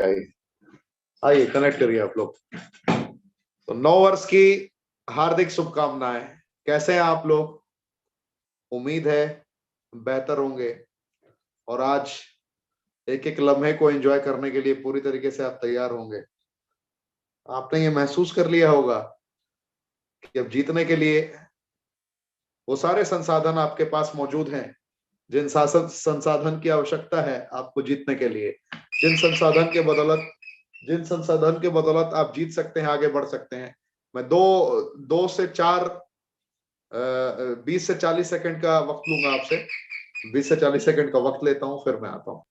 आइए आइए कनेक्ट करिए आप लोग। तो 9 वर्ष की हार्दिक शुभकामनाएं। कैसे हैं आप लोग? उम्मीद है बेहतर होंगे और आज एक एक लम्हे को एंजॉय करने के लिए पूरी तरीके से आप तैयार होंगे। आपने ये महसूस कर लिया होगा कि अब जीतने के लिए वो सारे संसाधन आपके पास मौजूद हैं जिन संसाधन की आवश्यकता है आपको जीतने के लिए, जिन संसाधन के बदौलत आप जीत सकते हैं, आगे बढ़ सकते हैं। मैं 20 से 40 सेकंड का वक्त लूंगा आपसे। 20 से 40 सेकंड का वक्त लेता हूं, फिर मैं आता हूं।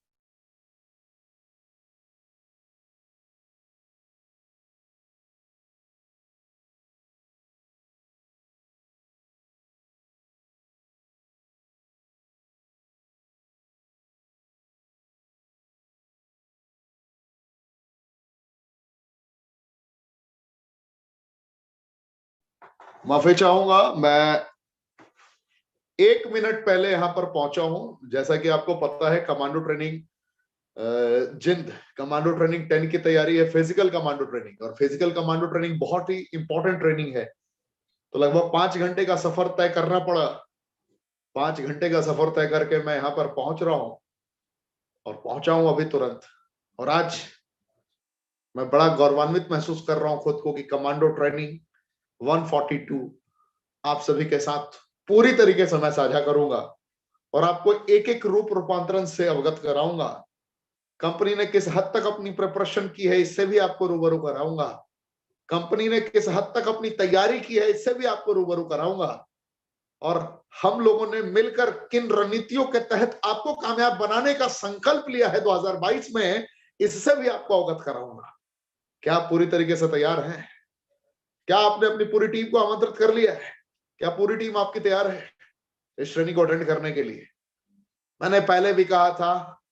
माफी चाहूंगा, मैं 1 मिनट पहले यहां पर पहुंचा हूं। जैसा कि आपको पता है, कमांडो ट्रेनिंग जिंद कमांडो ट्रेनिंग 10 की तैयारी है, फिजिकल कमांडो ट्रेनिंग। और फिजिकल कमांडो ट्रेनिंग बहुत ही इंपॉर्टेंट ट्रेनिंग है। तो लगभग 5 घंटे का सफर तय करना पड़ा। 5 घंटे का सफर तय करके मैं यहां पर पहुंच रहा हूं और पहुंचा हूं अभी तुरंत। और आज मैं बड़ा गौरवान्वित महसूस कर रहा हूं खुद को कि कमांडो ट्रेनिंग 142 आप सभी के साथ पूरी तरीके से मैं साझा करूंगा और आपको एक एक रूप रूपांतरण से अवगत कराऊंगा। कंपनी ने किस हद तक अपनी प्रिपरेशन की है, इससे भी आपको रूबरू कराऊंगा। कंपनी ने किस हद तक अपनी तैयारी की है, इससे भी आपको रूबरू कराऊंगा। और हम लोगों ने मिलकर किन रणनीतियों के तहत आपको कामयाब बनाने का संकल्प लिया है 2022 में, इससे भी आपको अवगत कराऊंगा। क्या आप पूरी तरीके से तैयार हैं? क्या आपने अपनी पूरी टीम को आमंत्रित कर लिया है? क्या पूरी टीम आपकी तैयार है इस श्रेणी को अटेंड करने के लिए? मैंने पहले भी कहा था,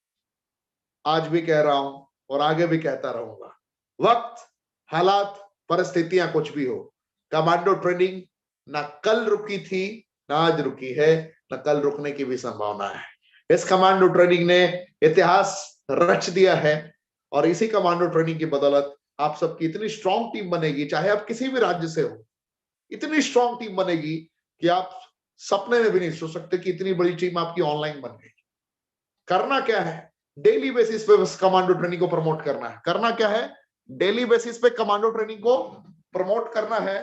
आज भी कह रहा हूं और आगे भी कहता रहूंगा, वक्त, हालात, परिस्थितियां कुछ भी हो, कमांडो ट्रेनिंग ना कल रुकी थी, ना आज रुकी है, ना कल रुकने की भी संभावना है। इस कमांडो ट्रेनिंग ने इतिहास रच दिया है और इसी कमांडो ट्रेनिंग की बदौलत आप सबकी इतनी स्ट्रॉन्ग टीम बनेगी, चाहे आप किसी भी राज्य से हो, इतनी स्ट्रॉन्ग टीम बनेगी कि आप सपने में भी नहीं सोच सकते कि इतनी बड़ी टीम आपकी ऑनलाइन बन गई। करना क्या है? डेली बेसिस पे बस कमांडो ट्रेनिंग को प्रमोट करना है। करना क्या है? डेली बेसिस पे कमांडो ट्रेनिंग को प्रमोट करना है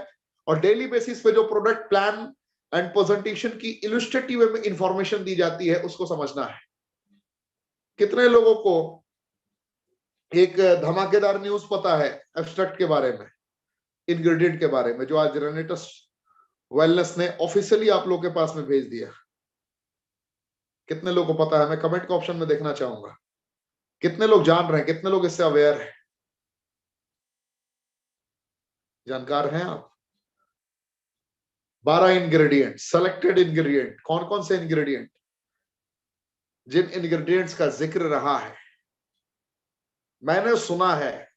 और डेली बेसिस पे जो प्रोडक्ट प्लान एंड प्रेजेंटेशन की इलस्ट्रेटिव में इंफॉर्मेशन दी जाती है उसको समझना है। कितने लोगों को एक धमाकेदार न्यूज पता है एब्स्ट्रैक्ट के बारे में, इंग्रेडिएंट के बारे में, जो आज रेनेटस वेलनेस ने ऑफिशियली आप लोगों के पास में भेज दिया? कितने लोगों को पता है? मैं कमेंट के ऑप्शन में देखना चाहूंगा कितने लोग जान रहे हैं, कितने लोग इससे अवेयर हैं, जानकार हैं आप? 12 इंग्रेडिएंट, सेलेक्टेड इंग्रेडिएंट। कौन कौन से इंग्रेडिएंट? जिन इंग्रेडिएंट्स का जिक्र रहा है, मैंने सुना है,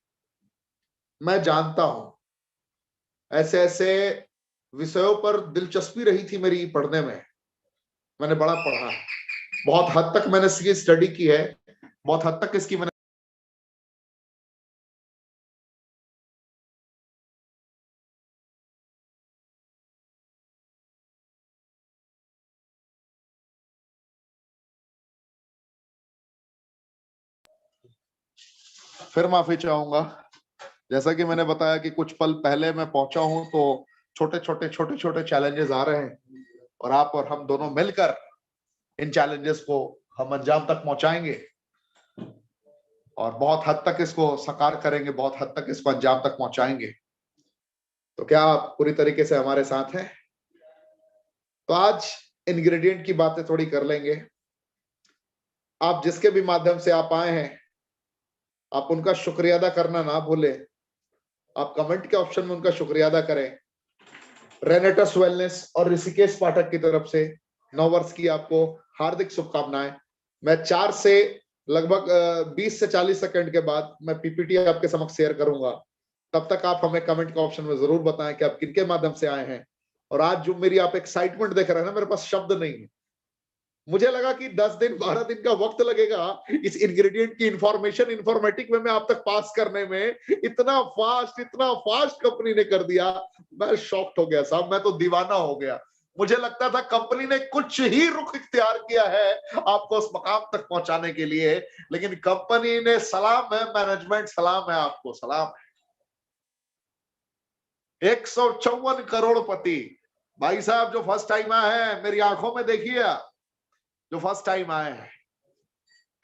मैं जानता हूं, ऐसे ऐसे विषयों पर दिलचस्पी रही थी मेरी पढ़ने में, मैंने बड़ा पढ़ा है, बहुत हद तक मैंने इसकी स्टडी की है, बहुत हद तक इसकी मैंने फिर माफी चाहूंगा। जैसा कि मैंने बताया कि कुछ पल पहले मैं पहुंचा हूं, तो छोटे छोटे चैलेंजेस आ रहे हैं और आप और हम दोनों मिलकर इन चैलेंजेस को हम अंजाम तक पहुंचाएंगे और बहुत हद तक इसको साकार करेंगे, बहुत हद तक इसको अंजाम तक पहुंचाएंगे। तो क्या आप पूरी तरीके से हमारे साथ हैं? तो आज इंग्रेडिएंट की बातें थोड़ी कर लेंगे। आप जिसके भी माध्यम से आप आए हैं, आप उनका शुक्रिया अदा करना ना भूलें। आप कमेंट के ऑप्शन में उनका शुक्रिया अदा करें। रेनेटस वेलनेस और ऋषिकेश पाठक की तरफ से 9 वर्ष की आपको हार्दिक शुभकामनाएं। मैं 4 से लगभग 20 से 40 सेकंड के बाद मैं पीपीटी आपके समक्ष शेयर करूंगा। तब तक आप हमें कमेंट के ऑप्शन में जरूर बताएं कि आप किनके माध्यम से आए हैं। और आज जो मेरी आप एक्साइटमेंट देख रहे हैं ना, मेरे पास शब्द नहीं है। मुझे लगा कि 10 दिन 12 दिन का वक्त लगेगा इस इंग्रेडिएंट की इंफॉर्मेशन इंफॉर्मेटिक में आप तक पास करने में। इतना फास्ट कंपनी ने कर दिया। मैं शॉक्ड हो गया साहब, मैं तो दीवाना हो गया। मुझे लगता था कंपनी ने कुछ ही रुख इख्तियार किया है आपको उस मकाम तक पहुंचाने के लिए, लेकिन कंपनी ने सलाम है, मैनेजमेंट सलाम है, आपको सलाम है। 154 करोड़पति भाई साहब जो फर्स्ट टाइम आए हैं, मेरी आंखों में देखिए आप, जो फर्स्ट टाइम आए हैं।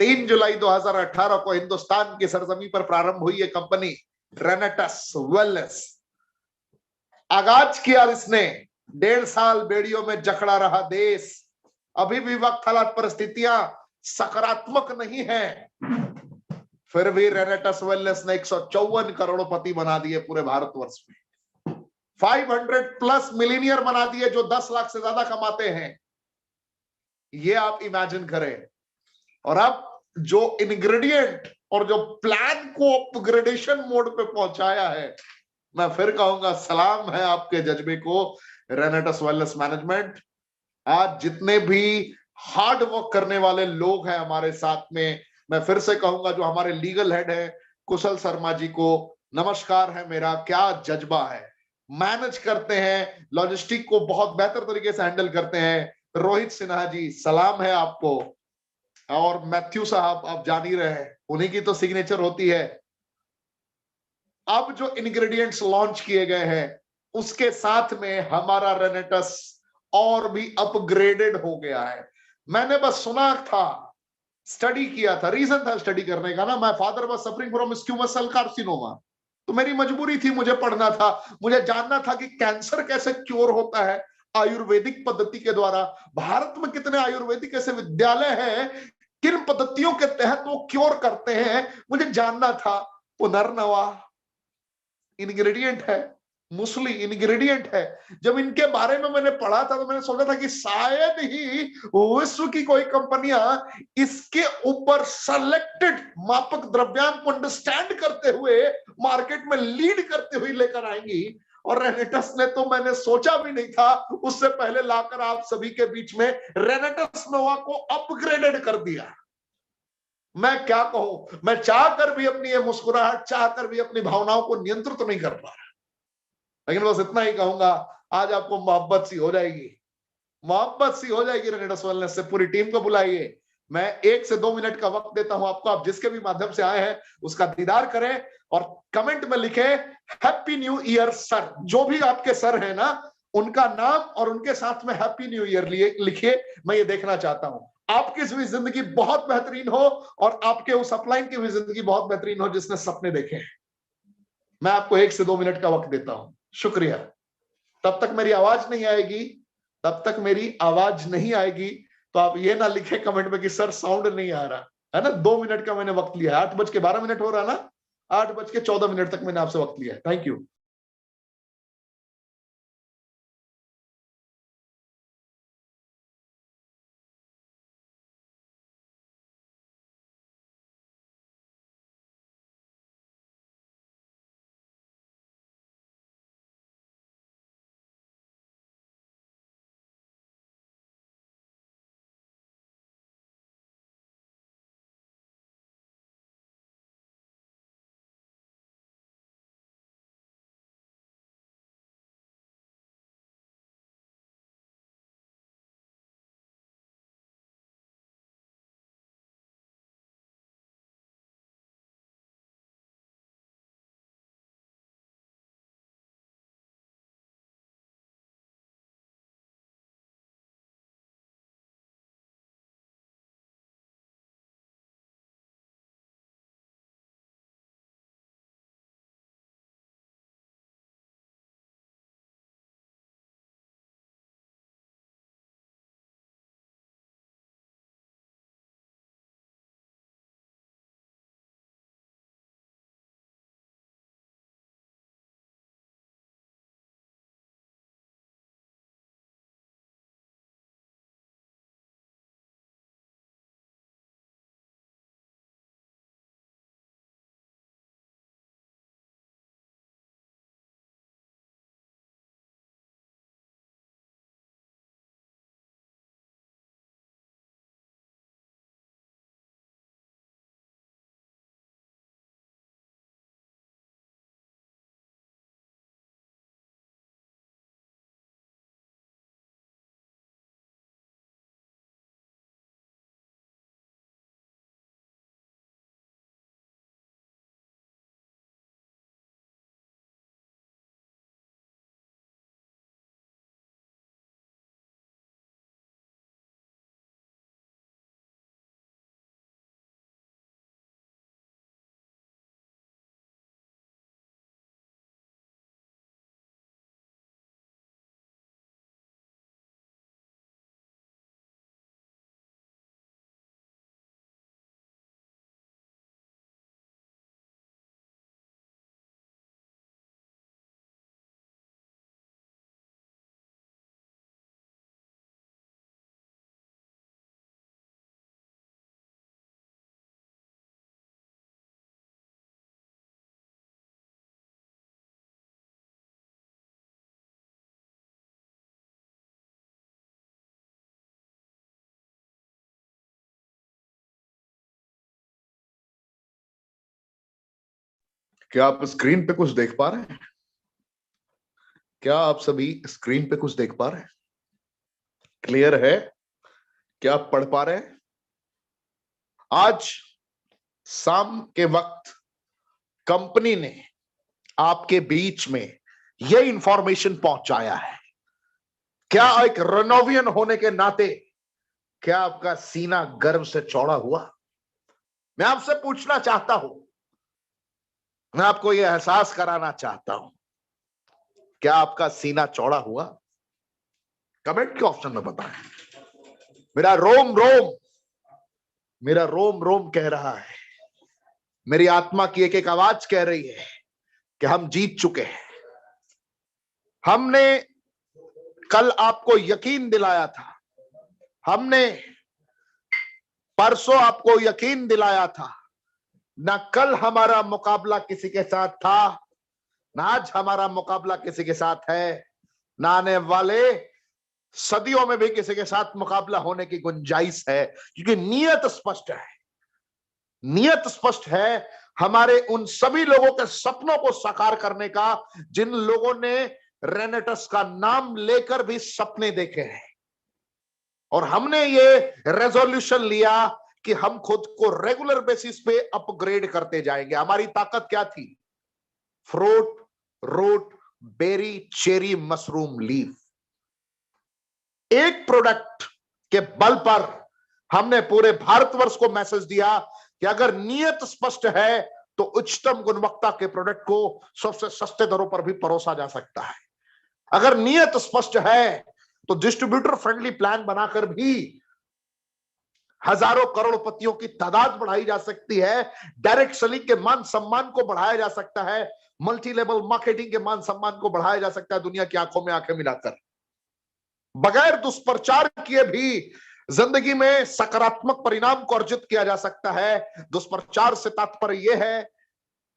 3 जुलाई 2018 को हिंदुस्तान की सरजमी पर प्रारंभ हुई ये कंपनी रेनेटस वेलनेस। आगाज किया इसने, 1.5 साल बेड़ियों में जकड़ा रहा देश। अभी भी वक्त हालात परिस्थितियां सकारात्मक नहीं है, फिर भी रेनेटस वेलनेस ने 154 करोड़पति बना दिए पूरे भारतवर्ष में। 500 प्लस मिलीनियर बना दिए जो 10 लाख से ज्यादा कमाते हैं। ये आप इमेजिन करें। और अब जो इंग्रेडिएंट और जो प्लान को अपग्रेडेशन मोड पे पहुंचाया है, मैं फिर कहूंगा सलाम है आपके जज्बे को रेनेटस वेलनेस मैनेजमेंट। आज जितने भी हार्ड वर्क करने वाले लोग हैं हमारे साथ में, मैं फिर से कहूंगा जो हमारे लीगल हेड है कुशल शर्मा जी को नमस्कार है मेरा। क्या जज्बा है, मैनेज करते हैं, लॉजिस्टिक को बहुत बेहतर तरीके से हैंडल करते हैं। रोहित सिन्हा जी सलाम है आपको। और मैथ्यू साहब आप जान ही रहे हैं, उन्हीं की तो सिग्नेचर होती है। अब जो इंग्रेडिएंट्स लॉन्च किए गए हैं उसके साथ में हमारा रेनेटस और भी अपग्रेडेड हो गया है। मैंने बस सुना था, स्टडी किया था, रीजन था स्टडी करने का ना, मैं father was suffering from squamous cell carcinoma, तो मेरी मजबूरी थी, मुझे पढ़ना था, मुझे जानना था कि कैंसर कैसे क्योर होता है आयुर्वेदिक पद्धति के द्वारा। भारत में कितने आयुर्वेदिक ऐसे विद्यालय हैं, किन पद्धतियों के तहत वो क्योर करते हैं, मुझे जानना था। पुनर्नवा इंग्रेडिएंट है, मुसली इंग्रेडिएंट है। जब इनके बारे में मैंने पढ़ा था तो मैंने सोचा था कि शायद ही विश्व की कोई कंपनियां इसके ऊपर सेलेक्टेड मापक द्रव्यांक को अंडरस्टैंड करते हुए मार्केट में लीड करते हुए लेकर आएंगी। और रेनेटस ने तो मैंने सोचा भी नहीं था, उससे पहले लाकर आप सभी के बीच में रेनेटस नोवा को अपग्रेडेड कर दिया। मैं क्या कहूं, मैं चाह कर भी अपनी ये मुस्कुराहट, चाह कर भी अपनी भावनाओं को नियंत्रित तो नहीं कर पा रहा। लेकिन बस इतना ही कहूंगा, आज आपको मोहब्बत सी हो जाएगी, मोहब्बत सी हो जाएगी रेनेटस वेलनेस से। पूरी टीम को बुलाइए, मैं 1 से 2 मिनट का वक्त देता हूं आपको। आप जिसके भी माध्यम से आए हैं उसका दीदार करें और कमेंट में लिखे हैप्पी न्यू ईयर सर। जो भी आपके सर है ना, उनका नाम और उनके साथ में हैप्पी न्यू ईयर लिखिए, मैं ये देखना चाहता हूं। आपकी भी जिंदगी बहुत बेहतरीन हो और आपके उस अपलाइन की भी जिंदगी बहुत बेहतरीन हो जिसने सपने देखे हैं। मैं आपको 1 से 2 मिनट का वक्त देता हूं, शुक्रिया। तब तक मेरी आवाज नहीं आएगी, तब तक मेरी आवाज नहीं आएगी तो आप ये ना लिखे कमेंट में कि सर साउंड नहीं आ रहा है ना। 2 मिनट का मैंने वक्त लिया है, 8:12 हो रहा ना, 8:14 तक मैंने आपसे वक्त लिया है। Thank you. क्या आप स्क्रीन पे कुछ देख पा रहे हैं? क्या आप सभी स्क्रीन पे कुछ देख पा रहे हैं? क्लियर है? क्या आप पढ़ पा रहे हैं? आज शाम के वक्त कंपनी ने आपके बीच में यह इंफॉर्मेशन पहुंचाया है। क्या एक रेनोवियन होने के नाते क्या आपका सीना गर्व से चौड़ा हुआ? मैं आपसे पूछना चाहता हूं, मैं आपको यह एहसास कराना चाहता हूं, क्या आपका सीना चौड़ा हुआ? कमेंट के ऑप्शन में बताएं। मेरा रोम रोम मेरा रोम रोम कह रहा है, मेरी आत्मा की एक एक आवाज कह रही है कि हम जीत चुके हैं। हमने कल आपको यकीन दिलाया था, हमने परसों आपको यकीन दिलाया था, ना कल हमारा मुकाबला किसी के साथ था, ना आज हमारा मुकाबला किसी के साथ है, ना आने वाले सदियों में भी किसी के साथ मुकाबला होने की गुंजाइश है, क्योंकि नियत स्पष्ट है। नियत स्पष्ट है हमारे उन सभी लोगों के सपनों को साकार करने का जिन लोगों ने रेनेटस का नाम लेकर भी सपने देखे हैं। और हमने ये रेजोल्यूशन लिया कि हम खुद को रेगुलर बेसिस पे अपग्रेड करते जाएंगे। हमारी ताकत क्या थी? Fruit, root, berry, cherry, mushroom, leaf. एक प्रोडक्ट के बल पर हमने पूरे भारतवर्ष को मैसेज दिया कि अगर नियत स्पष्ट है तो उच्चतम गुणवत्ता के प्रोडक्ट को सबसे सस्ते दरों पर भी परोसा जा सकता है। अगर नियत स्पष्ट है तो डिस्ट्रीब्यूटर फ्रेंडली प्लान बनाकर भी हजारों करोड़पतियों की तादाद बढ़ाई जा सकती है, डायरेक्ट सेलिंग के मान सम्मान को बढ़ाया जा सकता है, मल्टी लेवल मार्केटिंग के मान सम्मान को बढ़ाया जा सकता है, दुनिया की आंखों में आंखें मिलाकर। बगैर दुष्प्रचार किए भी जिंदगी में सकारात्मक परिणाम को अर्जित किया जा सकता है। दुष्प्रचार से तात्पर्य यह है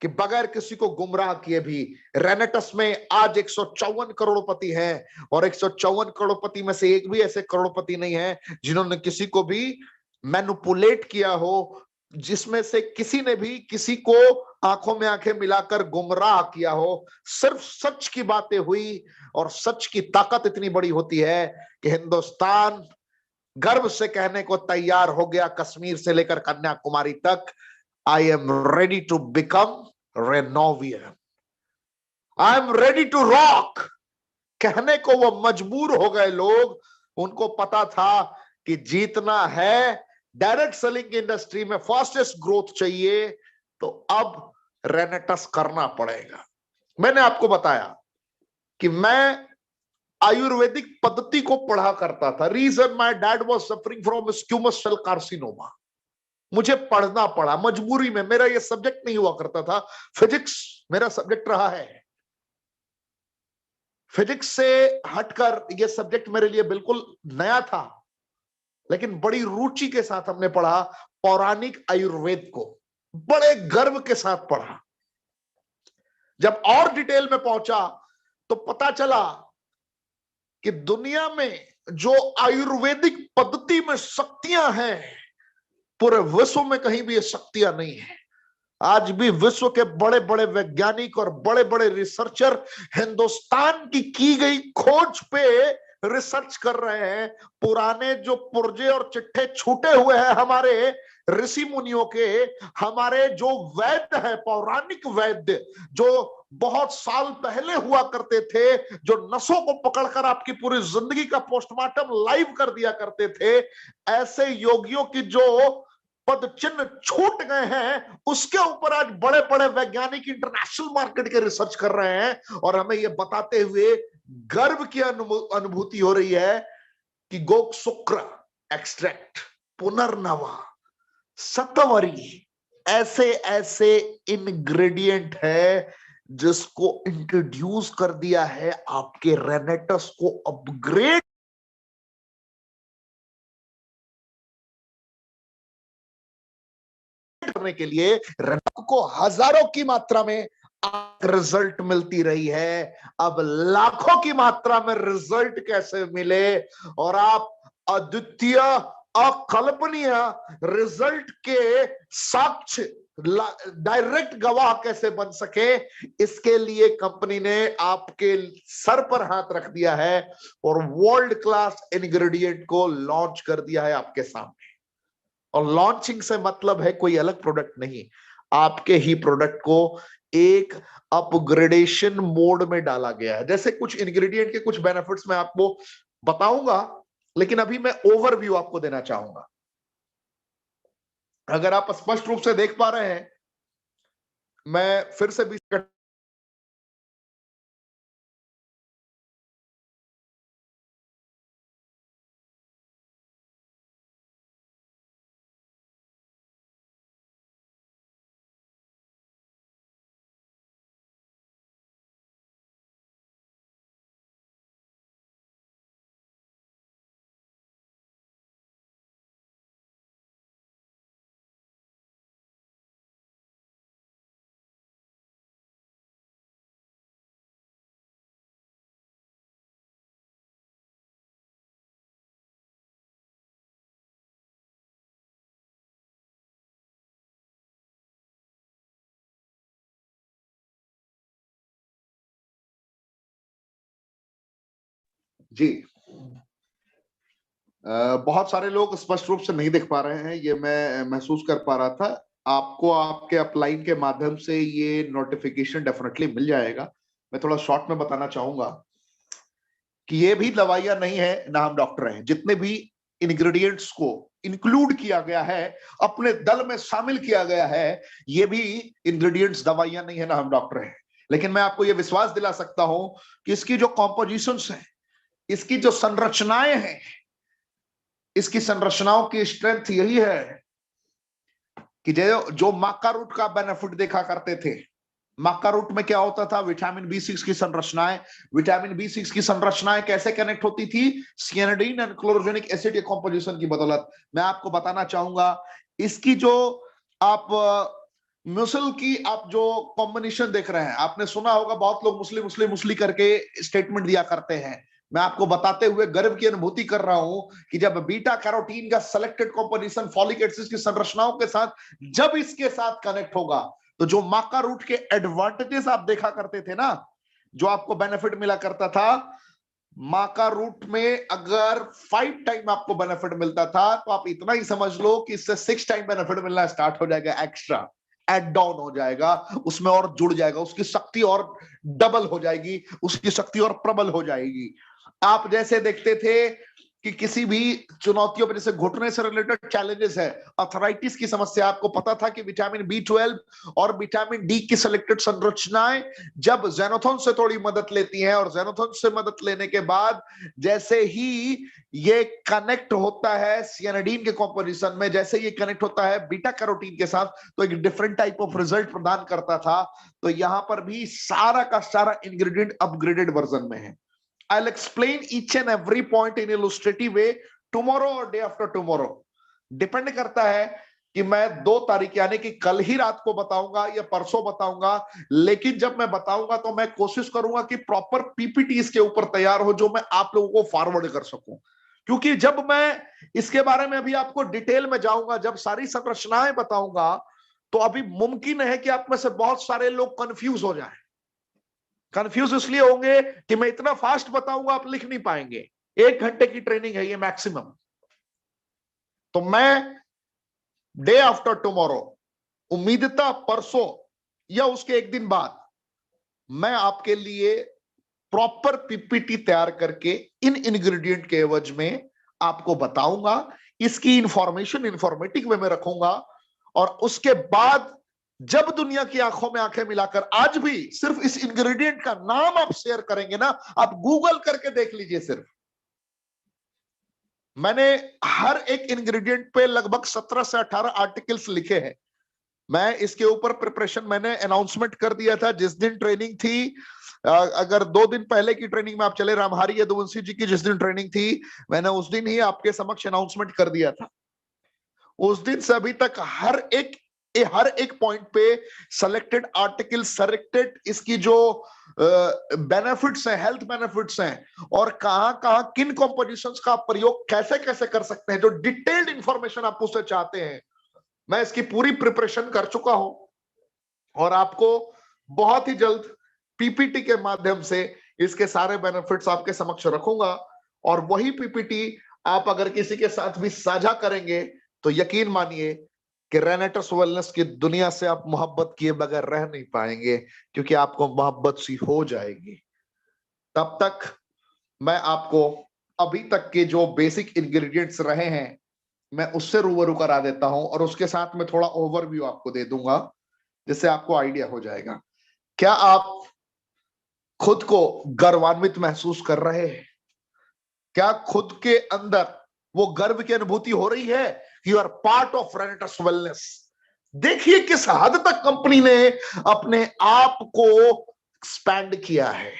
कि बगैर किसी को गुमराह किए भी रेनेटस में आज 154 करोड़पति हैं, और 154 करोड़पति में से एक भी ऐसे करोड़पति नहीं है जिन्होंने किसी को भी मैनिपुलेट किया हो, जिसमें से किसी ने भी किसी को आंखों में आंखें मिलाकर गुमराह किया हो। सिर्फ सच की बातें हुई, और सच की ताकत इतनी बड़ी होती है कि हिंदुस्तान गर्व से कहने को तैयार हो गया, कश्मीर से लेकर कन्याकुमारी तक, I am ready to become Renovian, I am ready to rock. कहने को वो मजबूर हो गए लोग। उनको पता था कि जीतना है, डायरेक्ट सेलिंग इंडस्ट्री में फास्टेस्ट ग्रोथ चाहिए, तो अब रेनेटस करना पड़ेगा। मैंने आपको बताया कि मैं आयुर्वेदिक पद्धति को पढ़ा करता था। Reason, my dad was suffering from squamous cell carcinoma. मुझे पढ़ना पड़ा मजबूरी में, मेरा ये सब्जेक्ट नहीं हुआ करता था। फिजिक्स मेरा सब्जेक्ट रहा है। फिजिक्स से हटकर ये सब्जेक्ट मेरे लिए बिल्कुल नया था, लेकिन बड़ी रुचि के साथ हमने पढ़ा पौराणिक आयुर्वेद को, बड़े गर्व के साथ पढ़ा। जब और डिटेल में पहुंचा तो पता चला कि दुनिया में जो आयुर्वेदिक पद्धति में शक्तियां हैं, पूरे विश्व में कहीं भी ये शक्तियां नहीं है। आज भी विश्व के बड़े बड़े वैज्ञानिक और बड़े बड़े रिसर्चर हिंदुस्तान की गई खोज पे रिसर्च कर रहे हैं। पुराने जो पुर्जे और चिट्ठे छूटे हुए हैं हमारे ऋषि मुनियों के, हमारे जो वैद्य है, पौराणिक वैद्य जो बहुत साल पहले हुआ करते थे, जो नसों को पकड़कर आपकी पूरी जिंदगी का पोस्टमार्टम लाइव कर दिया करते थे, ऐसे योगियों की जो पद चिन्ह छूट गए हैं, उसके ऊपर आज बड़े बड़े वैज्ञानिक इंटरनेशनल मार्केट के रिसर्च कर रहे हैं। और हमें यह बताते हुए गर्व की अनुभूति हो रही है कि गोक शुक्र एक्सट्रैक्ट, पुनर्नवा, सतवरी, ऐसे ऐसे इंग्रेडिएंट है जिसको इंट्रोड्यूस कर दिया है आपके रेनेटस को अपग्रेड करने के लिए। रेनेटस को हजारों की मात्रा में रिजल्ट मिलती रही है, अब लाखों की मात्रा में रिजल्ट कैसे मिले, और आप अद्वितीय, अकल्पनीय रिजल्ट के साक्ष्य डायरेक्ट गवाह कैसे बन सके, इसके लिए कंपनी ने आपके सर पर हाथ रख दिया है और वर्ल्ड क्लास इंग्रेडिएंट को लॉन्च कर दिया है आपके सामने। और लॉन्चिंग से मतलब है कोई अलग प्रोडक्ट नहीं, आपके ही प्रोडक्ट को एक अपग्रेडेशन मोड में डाला गया है। जैसे कुछ इंग्रेडिएंट के कुछ बेनिफिट्स मैं आपको बताऊंगा, लेकिन अभी मैं ओवरव्यू आपको देना चाहूंगा। अगर आप स्पष्ट रूप से देख पा रहे हैं, मैं फिर से 20 जी, बहुत सारे लोग स्पष्ट रूप से नहीं देख पा रहे हैं, ये मैं महसूस कर पा रहा था। आपको आपके अपलाइन के माध्यम से ये नोटिफिकेशन डेफिनेटली मिल जाएगा। मैं थोड़ा शॉर्ट में बताना चाहूंगा कि ये भी दवाइयां नहीं है, ना हम डॉक्टर हैं। जितने भी इंग्रेडिएंट्स को इंक्लूड किया गया है, अपने दल में शामिल किया गया है, ये भी इंग्रेडिएंट्स दवाइयां नहीं है, ना हम डॉक्टर हैं। लेकिन मैं आपको ये विश्वास दिला सकता हूं कि इसकी जो कॉम्पोजिशंस हैं, इसकी जो संरचनाएं हैं, इसकी संरचनाओं की स्ट्रेंथ यही है कि जो मक्का रूट का बेनिफिट देखा करते थे। मक्का रूट में क्या होता था? विटामिन बी6 की संरचनाएं। विटामिन बी6 की संरचनाएं कैसे कनेक्ट होती थी? सियानिडीन एंड क्लोरोजेनिक एसिड के कॉम्पोजिशन की बदौलत। मैं आपको बताना चाहूंगा, इसकी जो आप मुसल की आप जो कॉम्बिनेशन देख रहे हैं, आपने सुना होगा बहुत लोग मुस्लिम मुस्लिम मुस्लिम करके स्टेटमेंट दिया करते हैं। मैं आपको बताते हुए गर्व की अनुभूति कर रहा हूं कि जब बीटा कैरोटीन का सेलेक्टेड कॉम्पोजिशन फॉलिक एसिड की संरचनाओं के साथ जब इसके साथ कनेक्ट होगा, तो जो माका रूट के एडवांटेजेस आप देखा करते थे ना, जो आपको बेनिफिट मिला करता था, माका रूट में अगर 5 टाइम आपको बेनिफिट मिलता था, तो आप इतना ही समझ लो कि इससे 6 टाइम बेनिफिट मिलना स्टार्ट हो जाएगा। एक्स्ट्रा एड डाउन हो जाएगा, उसमें और जुड़ जाएगा, उसकी शक्ति और डबल हो जाएगी, उसकी शक्ति और प्रबल हो जाएगी। आप जैसे देखते थे कि किसी भी चुनौतियों पर, जैसे घुटने से रिलेटेड चैलेंजेस है, अर्थराइटिस की समस्या, आपको पता था कि विटामिन बी12 और विटामिन डी की सिलेक्टेड संरचनाएं जब ज़ेनोथॉन से थोड़ी मदद लेती हैं, और ज़ेनोथॉन से मदद लेने के बाद जैसे ही ये कनेक्ट होता है सियानिडीन के कॉम्पोजिशन में, जैसे ये कनेक्ट होता है बीटा कैरोटीन के साथ, तो एक डिफरेंट टाइप ऑफ रिजल्ट प्रदान करता था। तो यहां पर भी सारा का सारा इंग्रेडिएंट अपग्रेडेड वर्जन में है। I'll explain each and every point in illustrative way tomorrow or day after tomorrow. Depend करता है कि मैं 2 तारीख यानी कि कल ही रात को बताऊंगा या परसों बताऊंगा, लेकिन जब मैं बताऊंगा तो मैं कोशिश करूंगा कि प्रॉपर पीपीटी इसके ऊपर तैयार हो, जो मैं आप लोगों को फॉरवर्ड कर सकूं। क्योंकि जब मैं इसके बारे में अभी आपको डिटेल में जाऊंगा, जब सारी संरचनाएं बताऊंगा, तो अभी मुमकिन है कि आप में से बहुत सारे लोग कंफ्यूज हो जाएं। कंफ्यूज इसलिए होंगे कि मैं इतना फास्ट बताऊंगा, आप लिख नहीं पाएंगे। 1 घंटे की ट्रेनिंग है ये मैक्सिमम। तो मैं डे आफ्टर टुमारो, उम्मीदता परसों या उसके 1 दिन बाद, मैं आपके लिए प्रॉपर पीपीटी तैयार करके इन इंग्रेडिएंट के एवज में आपको बताऊंगा। इसकी इंफॉर्मेशन इंफॉर्मेटिव वे में रखूंगा, और उसके बाद जब दुनिया की आंखों में आंखें मिलाकर आज भी सिर्फ इस इंग्रेडिएंट का नाम आप शेयर करेंगे ना, आप गूगल करके देख लीजिए, सिर्फ मैंने हर एक इंग्रेडिएंट पे लगभग 17 से 18 आर्टिकल्स लिखे हैं। मैं इसके ऊपर प्रिपरेशन मैंने अनाउंसमेंट कर दिया था जिस दिन ट्रेनिंग थी। अगर 2 दिन पहले की ट्रेनिंग में आप चले, रामहारी यदुवंशी जी की जिस दिन ट्रेनिंग थी, मैंने उस दिन ही आपके समक्ष अनाउंसमेंट कर दिया था। उस दिन से अभी तक हर एक पॉइंट पे सेलेक्टेड आर्टिकल, सेलेक्टेड इसकी जो बेनिफिट्स हैं, हेल्थ बेनिफिट्स हैं, और कहां कहां किन कॉम्पोजिशंस का प्रयोग कैसे कैसे कर सकते हैं, जो डिटेल्ड इंफॉर्मेशन आप उससे चाहते हैं, मैं इसकी पूरी प्रिपरेशन कर चुका हूं और आपको बहुत ही जल्द पीपीटी के माध्यम से इसके सारे बेनिफिट्स आपके समक्ष रखूंगा। और वही पीपीटी आप अगर किसी के साथ भी साझा करेंगे तो यकीन मानिए कि रेनेटस वेलनेस की दुनिया से आप मोहब्बत किए बगैर रह नहीं पाएंगे, क्योंकि आपको मोहब्बत सी हो जाएगी। तब तक मैं आपको अभी तक के जो बेसिक इंग्रेडिएंट्स रहे हैं मैं उससे रूबरू करा देता हूं और उसके साथ में थोड़ा ओवरव्यू आपको दे दूंगा, जिससे आपको आइडिया हो जाएगा। क्या आप खुद को गर्वान्वित महसूस कर रहे हैं? क्या खुद के अंदर वो गर्व की अनुभूति हो रही है? You are part of Renatus wellness. देखिए किस हद तक कंपनी ने अपने आप को एक्सपैंड किया है,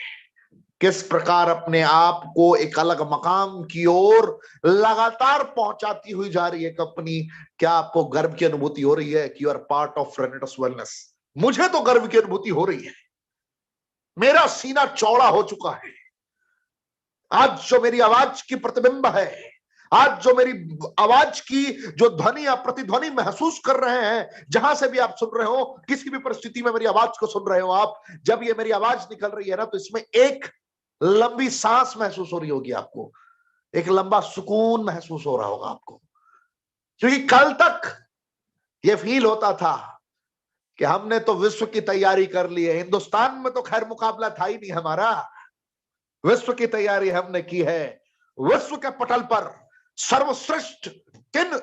किस प्रकार अपने आप को एक अलग मकाम की ओर लगातार पहुंचाती हुई जा रही है कंपनी। क्या आपको गर्व की अनुभूति हो रही है कि you are part of Renatus wellness? मुझे तो गर्व की अनुभूति हो रही है। मेरा सीना चौड़ा हो चुका है। आज जो मेरी आवाज की प्रतिबिंब है, आज जो मेरी आवाज की जो ध्वनि या प्रतिध्वनि महसूस कर रहे हैं, जहां से भी आप सुन रहे हो, किसी भी परिस्थिति में मेरी आवाज को सुन रहे हो आप, जब ये मेरी आवाज निकल रही है ना, तो इसमें एक लंबी सांस महसूस हो रही होगी आपको, एक लंबा सुकून महसूस हो रहा होगा आपको। क्योंकि कल तक ये फील होता था कि हमने तो विश्व की तैयारी कर ली है, हिंदुस्तान में तो खैर मुकाबला था ही नहीं हमारा, विश्व की तैयारी हमने की है। विश्व के पटल पर सर्वश्रेष्ठ किन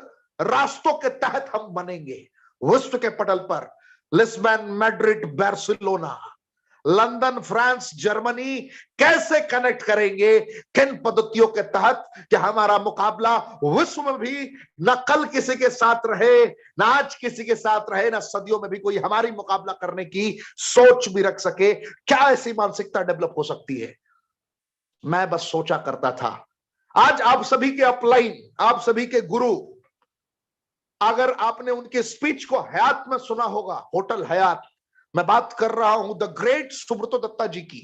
रास्तों के तहत हम बनेंगे? विश्व के पटल पर Lisbon, Madrid, Barcelona, London, France, Germany कैसे कनेक्ट करेंगे? किन पद्धतियों के तहत कि हमारा मुकाबला विश्व में भी न कल किसी के साथ रहे, न आज किसी के साथ रहे, न सदियों में भी कोई हमारी मुकाबला करने की सोच भी रख सके। क्या ऐसी मानसिकता डेवलप हो सकती है? मैं बस सोचा करता था। आज आप सभी के अपलाइन, आप सभी के गुरु, अगर आपने उनके स्पीच को हयात में सुना होगा, होटल हयात, मैं बात कर रहा हूं द ग्रेट सुब्रतो दत्ता जी की,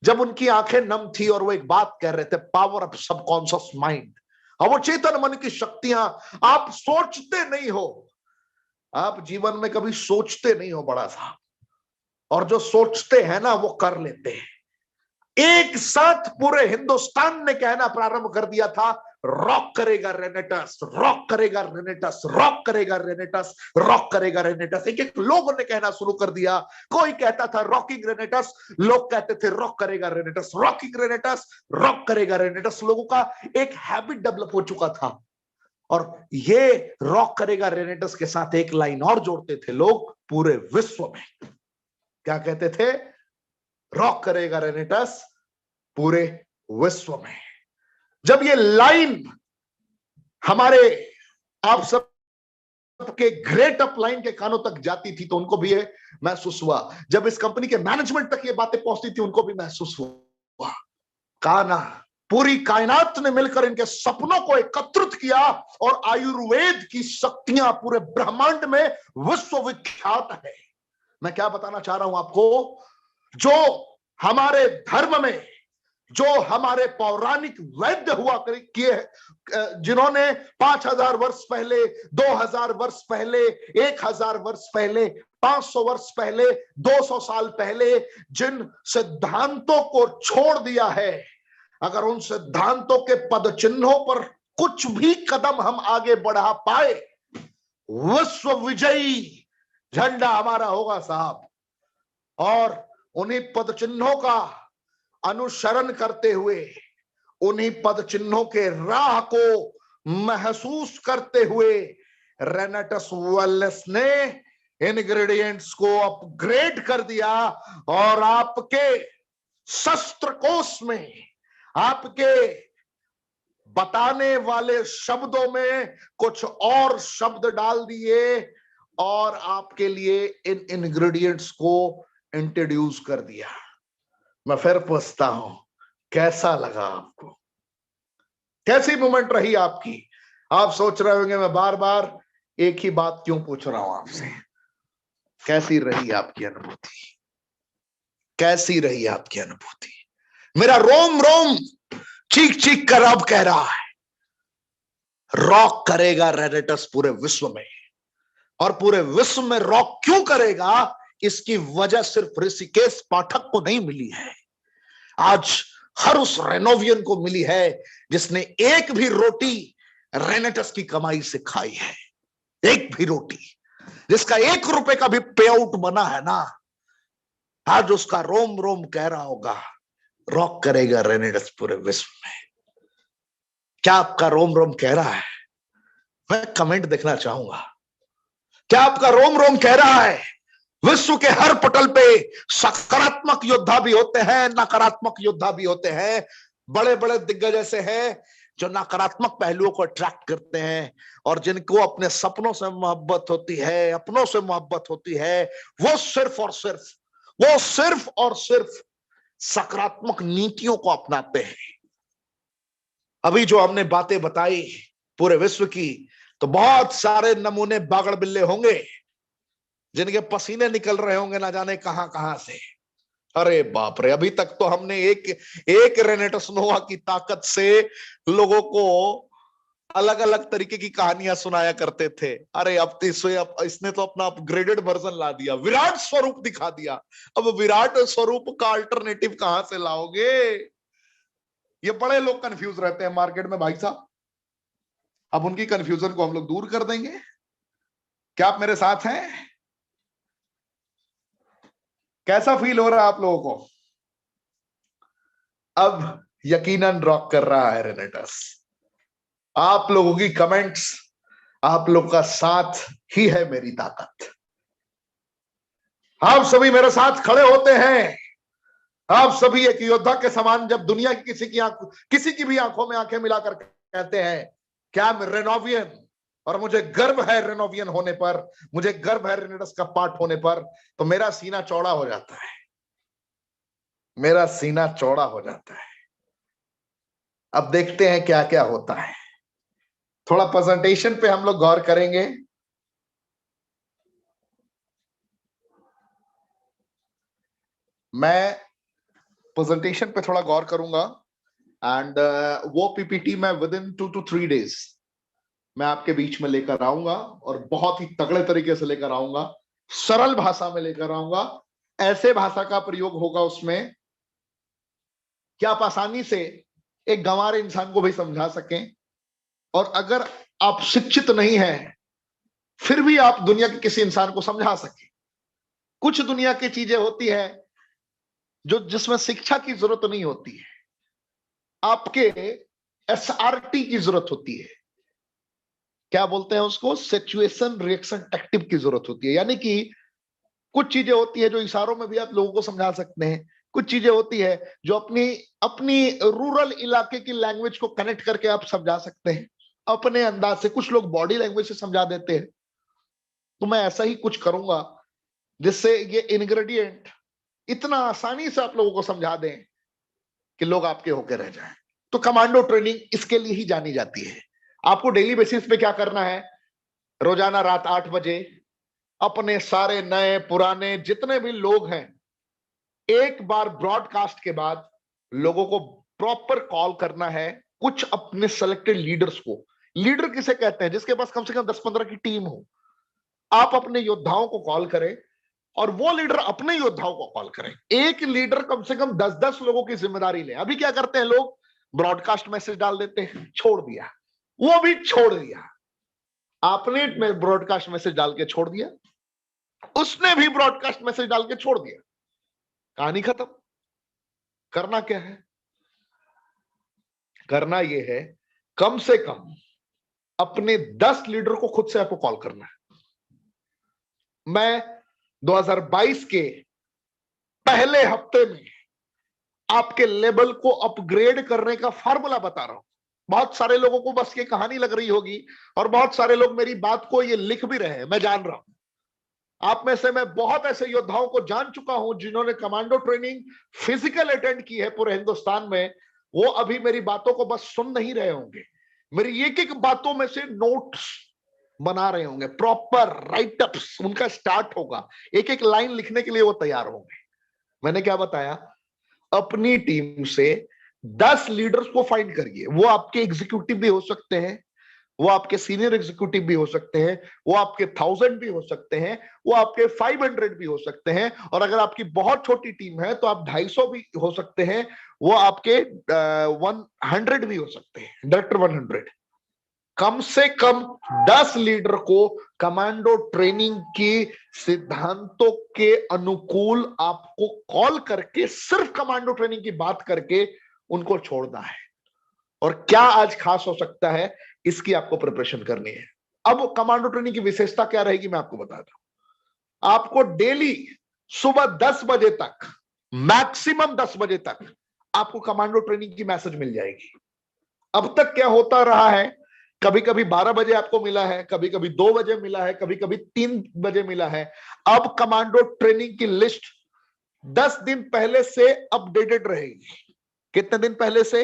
जब उनकी आंखें नम थी और वो एक बात कह रहे थे, पावर ऑफ सबकॉन्शियस माइंड, और वो चेतन मन की शक्तियां, आप सोचते नहीं हो, आप जीवन में कभी सोचते नहीं हो बड़ा सा, और जो सोचते हैं ना वो कर लेते हैं। एक साथ पूरे हिंदुस्तान ने कहना प्रारंभ कर दिया था, रॉक करेगा रेनेटस, रॉक करेगा रेनेटस, रॉक करेगा रेनेटस, रॉक करेगा रेनेटस। एक एक लोगों ने कहना शुरू कर दिया। कोई कहता था रॉकिंग रेनेटस, लोग कहते थे रॉक करेगा रेनेटस, रॉकिंग रेनेटस, रॉक करेगा रेनेटस। लोगों का एक हैबिट डेवलप हो चुका था। और ये रॉक करेगा रेनेटस के साथ एक लाइन और जोड़ते थे लोग, पूरे विश्व में। क्या कहते थे? रॉक करेगा रेनेटस पूरे विश्व में। जब ये लाइन हमारे आप सब के ग्रेट अप लाइन के कानों तक जाती थी तो उनको भी ये महसूस हुआ। जब इस कंपनी के मैनेजमेंट तक ये बातें पहुंचती थी उनको भी महसूस हुआ। काना पूरी कायनात ने मिलकर इनके सपनों को एकत्रित किया और आयुर्वेद की शक्तियां पूरे ब्रह्मांड में विश्वविख्यात है। मैं क्या बताना चाह रहा हूं आपको, जो हमारे धर्म में, जो हमारे पौराणिक वैद्य हुआ किए, जिन्होंने 5000 वर्ष पहले, 2000 वर्ष पहले, 1000 वर्ष पहले, 500 वर्ष पहले, 200 साल पहले जिन सिद्धांतों को छोड़ दिया है, अगर उन सिद्धांतों के पद चिन्हों पर कुछ भी कदम हम आगे बढ़ा पाए, विश्व विजयी झंडा हमारा होगा साहब। और उन्हीं पद चिन्हों का अनुसरण करते हुए, उन्हीं पद चिन्हों के राह को महसूस करते हुए रेनेटस वेलनेस ने इंग्रेडिएंट्स को अपग्रेड कर दिया और आपके शस्त्र कोश में, आपके बताने वाले शब्दों में कुछ और शब्द डाल दिए और आपके लिए इन इंग्रेडिएंट्स को इंट्रोड्यूस कर दिया। मैं फिर पूछता हूं, कैसा लगा आपको? कैसी मोमेंट रही आपकी? आप सोच रहे होंगे मैं बार बार एक ही बात क्यों पूछ रहा हूं आपसे। कैसी रही आपकी अनुभूति? कैसी रही आपकी अनुभूति? मेरा रोम रोम चीख चीख कर अब कह रहा है, रॉक करेगा रेनेटस पूरे विश्व में। और पूरे विश्व में रॉक क्यों करेगा, इसकी वजह सिर्फ ऋषिकेश पाठक को नहीं मिली है, आज हर उस रेनोवियन को मिली है जिसने एक भी रोटी रेनेटस की कमाई से खाई है। एक भी रोटी, जिसका 1 रुपए का भी पे आउट बना है ना, आज उसका रोम रोम कह रहा होगा रॉक करेगा रेनेटस पूरे विश्व में। क्या आपका रोम रोम कह रहा है? मैं कमेंट देखना चाहूंगा। क्या आपका रोम रोम कह रहा है? विश्व के हर पटल पे सकारात्मक योद्धा भी होते हैं, नकारात्मक योद्धा भी होते हैं। बड़े बड़े दिग्गज ऐसे हैं जो नकारात्मक पहलुओं को अट्रैक्ट करते हैं, और जिनको अपने सपनों से मोहब्बत होती है, अपनों से मोहब्बत होती है, वो सिर्फ और सिर्फ सकारात्मक नीतियों को अपनाते हैं। अभी जो हमने बातें बताई पूरे विश्व की, तो बहुत सारे नमूने बागड़ बिल्ले होंगे जिनके पसीने निकल रहे होंगे ना जाने कहां कहां से। अरे बाप रे, अभी तक तो हमने एक रेनेटस नोवा की ताकत से लोगों को अलग अलग तरीके की कहानियां सुनाया करते थे। अरे अब इसने तो अपना अपग्रेडेड वर्जन ला दिया, विराट स्वरूप दिखा दिया। अब विराट स्वरूप का अल्टरनेटिव कहां से लाओगे? ये बड़े लोग कंफ्यूज रहते हैं मार्केट में भाई साहब। अब उनकी कंफ्यूजन को हम लोग दूर कर देंगे। क्या आप मेरे साथ हैं? कैसा फील हो रहा है आप लोगों को? अब यकीनन रॉक कर रहा है रेनेटस। आप लोगों की कमेंट्स, आप लोग का साथ ही है मेरी ताकत। आप सभी मेरे साथ खड़े होते हैं। आप सभी एक योद्धा के समान जब दुनिया की किसी की भी आंखों में आंखें मिलाकर कहते हैं क्या मैं रेनोवियन, और मुझे गर्व है रेनोवियन होने पर, मुझे गर्व है रेनेटस का पार्ट होने पर, तो मेरा सीना चौड़ा हो जाता है, मेरा सीना चौड़ा हो जाता है। अब देखते हैं क्या क्या होता है। थोड़ा प्रेजेंटेशन पे हम लोग गौर करेंगे। मैं प्रेजेंटेशन पे थोड़ा गौर करूंगा, एंड वो पीपीटी मैं विद इन 2 to 3 days मैं आपके बीच में लेकर आऊंगा, और बहुत ही तगड़े तरीके से लेकर आऊंगा, सरल भाषा में लेकर आऊंगा। ऐसे भाषा का प्रयोग होगा उसमें कि आप आसानी से एक गंवार इंसान को भी समझा सकें। और अगर आप शिक्षित नहीं हैं, फिर भी आप दुनिया के किसी इंसान को समझा सकें। कुछ दुनिया की चीजें होती है जिसमें शिक्षा की जरूरत नहीं होती है, आपके एसआरटी की जरूरत होती है। क्या बोलते हैं उसको? सिचुएशन रिएक्शन टैक्टिव की जरूरत होती है। यानी कि कुछ चीजें होती है जो इशारों में भी आप लोगों को समझा सकते हैं, कुछ चीजें होती है जो अपनी अपनी रूरल इलाके की लैंग्वेज को कनेक्ट करके आप समझा सकते हैं अपने अंदाज से। कुछ लोग बॉडी लैंग्वेज से समझा देते हैं, तो मैं ऐसा ही कुछ करूंगा जिससे ये इंग्रेडिएंट इतना आसानी से आप लोगों को समझा दें कि लोग आपके होके रह जाएं। तो कमांडो ट्रेनिंग इसके लिए ही जानी जाती है। आपको डेली बेसिस पे क्या करना है? रोजाना रात 8 बजे अपने सारे नए पुराने जितने भी लोग हैं, एक बार ब्रॉडकास्ट के बाद लोगों को प्रॉपर कॉल करना है। कुछ अपने सेलेक्टेड लीडर्स को, लीडर किसे कहते हैं? जिसके पास कम से कम 10-15 की टीम हो। आप अपने योद्धाओं को कॉल करें और वो लीडर अपने योद्धाओं को कॉल करें। एक लीडर कम से कम 10-10 लोगों की जिम्मेदारी ले। अभी क्या करते हैं लोग? ब्रॉडकास्ट मैसेज डाल देते हैं, छोड़ दिया, वो भी छोड़ दिया। आपने ब्रॉडकास्ट मैसेज डाल के छोड़ दिया, उसने भी ब्रॉडकास्ट मैसेज डाल के छोड़ दिया, कहानी खत्म। करना क्या है? करना यह है कम से कम अपने 10 लीडर को खुद से आपको कॉल करना है। मैं 2022 के पहले हफ्ते में आपके लेवल को अपग्रेड करने का फार्मूला बता रहा हूं। बहुत सारे लोगों को बस ये कहानी लग रही होगी, और बहुत सारे लोग मेरी बात को ये लिख भी रहे हैं, मैं जान रहा हूं। आप में से मैं बहुत ऐसे योद्धाओं को जान चुका हूं जिन्होंने कमांडो ट्रेनिंग फिजिकल अटेंड की है पूरे हिंदुस्तान में। वो अभी मेरी बातों को बस सुन नहीं रहे होंगे, मेरी एक एक बातों में से नोट्स बना रहे होंगे, प्रॉपर राइटअप्स उनका स्टार्ट होगा, एक एक लाइन लिखने के लिए वो तैयार होंगे। मैंने क्या बताया? अपनी टीम से 10 लीडर्स को फाइंड करिए। वो आपके एग्जीक्यूटिव भी हो सकते हैं, वो आपके सीनियर एग्जीक्यूटिव भी हो सकते हैं, वो आपके 1000 भी हो सकते हैं, वो आपके 500 भी हो सकते हैं, और अगर आपकी बहुत छोटी टीम है तो आप 250 भी हो सकते हैं, वो आपके 100 भी हो सकते हैं, डायरेक्टर 100। कम से कम 10 लीडर को कमांडो ट्रेनिंग की सिद्धांतों के अनुकूल आपको कॉल करके सिर्फ कमांडो ट्रेनिंग की बात करके उनको छोड़ना है। और क्या आज खास हो सकता है, इसकी आपको प्रिपरेशन करनी है। अब कमांडो ट्रेनिंग की विशेषता क्या रहेगी, मैं आपको बताता हूं। आपको डेली सुबह 10 बजे तक, मैक्सिमम 10 बजे तक आपको कमांडो ट्रेनिंग की मैसेज मिल जाएगी। अब तक क्या होता रहा है, कभी कभी 12 बजे आपको मिला है, कभी कभी 2 बजे मिला है, कभी कभी 3 बजे मिला है। अब कमांडो ट्रेनिंग की लिस्ट 10 दिन पहले से अपडेटेड रहेगी। कितने दिन पहले से?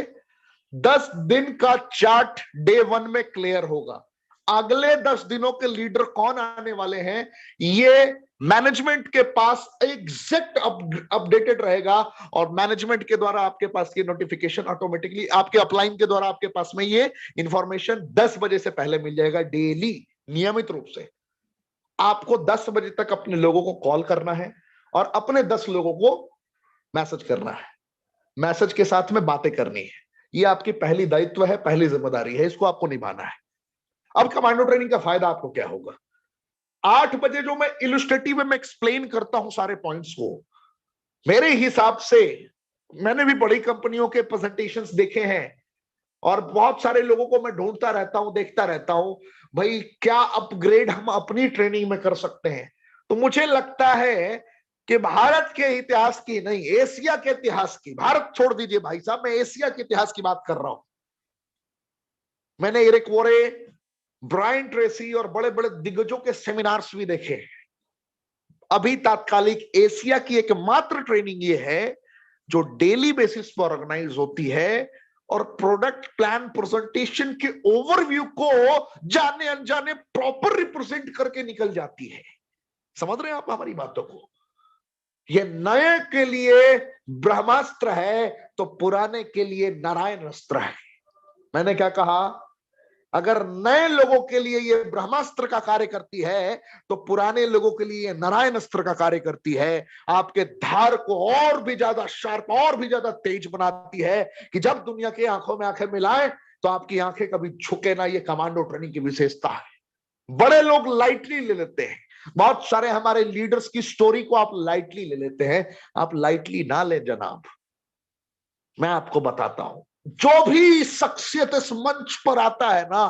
10 दिन का चार्ट डे 1 में क्लियर होगा। अगले 10 दिनों के लीडर कौन आने वाले हैं, ये मैनेजमेंट के पास एग्जैक्ट अपडेटेड रहेगा, और मैनेजमेंट के द्वारा आपके पास ये नोटिफिकेशन ऑटोमेटिकली आपके अपलाइन के द्वारा आपके पास में ये इंफॉर्मेशन 10 बजे से पहले मिल जाएगा। डेली नियमित रूप से आपको 10 बजे तक अपने लोगों को कॉल करना है और अपने 10 लोगों को मैसेज करना है, मैसेज के साथ में बातें करनी है। ये आपकी पहली दायित्व है, पहली जिम्मेदारी है, इसको आपको निभाना है। अब कमांडो ट्रेनिंग का फायदा आपको क्या होगा? 8 बजे जो मैं इलस्ट्रेटिव में एक्सप्लेन करता हूं सारे पॉइंट्स को, मेरे हिसाब से मैंने भी बड़ी कंपनियों के प्रेजेंटेशंस देखे हैं और बहुत सारे लोगों को मैं ढूंढता रहता हूं, देखता रहता हूं, भाई क्या अपग्रेड हम अपनी ट्रेनिंग में कर सकते हैं। तो मुझे लगता है कि भारत के इतिहास की नहीं, एशिया के इतिहास की, भारत छोड़ दीजिए भाई साहब, मैं एशिया के इतिहास की बात कर रहा हूं। मैंने एरिक वोरे, ब्रायन ट्रेसी और बड़े बड़े दिग्गजों के सेमिनार्स भी देखे। अभी तात्कालिक एशिया की एकमात्र ट्रेनिंग ये है जो डेली बेसिस पर ऑर्गेनाइज होती है और प्रोडक्ट प्लान प्रेजेंटेशन के ओवरव्यू को जाने अनजाने प्रॉपर रिप्रेजेंट करके निकल जाती है। समझ रहे हैं आप हमारी बातों को? ये नए के लिए ब्रह्मास्त्र है तो पुराने के लिए नारायण अस्त्र है। मैंने क्या कहा? अगर नए लोगों के लिए ये ब्रह्मास्त्र का कार्य करती है तो पुराने लोगों के लिए नारायण अस्त्र का कार्य करती है। आपके धार को और भी ज्यादा शार्प, और भी ज्यादा तेज बनाती है कि जब दुनिया की आंखों में आंखें मिलाए तो आपकी आंखें कभी झुके ना। ये कमांडो ट्रेनिंग की विशेषता है। बड़े लोग लाइटली ले लेते हैं, बहुत सारे हमारे लीडर्स की स्टोरी को आप लाइटली ले लेते हैं। आप लाइटली ना ले जनाब, मैं आपको बताता हूं, जो भी शख्सियत इस मंच पर आता है ना,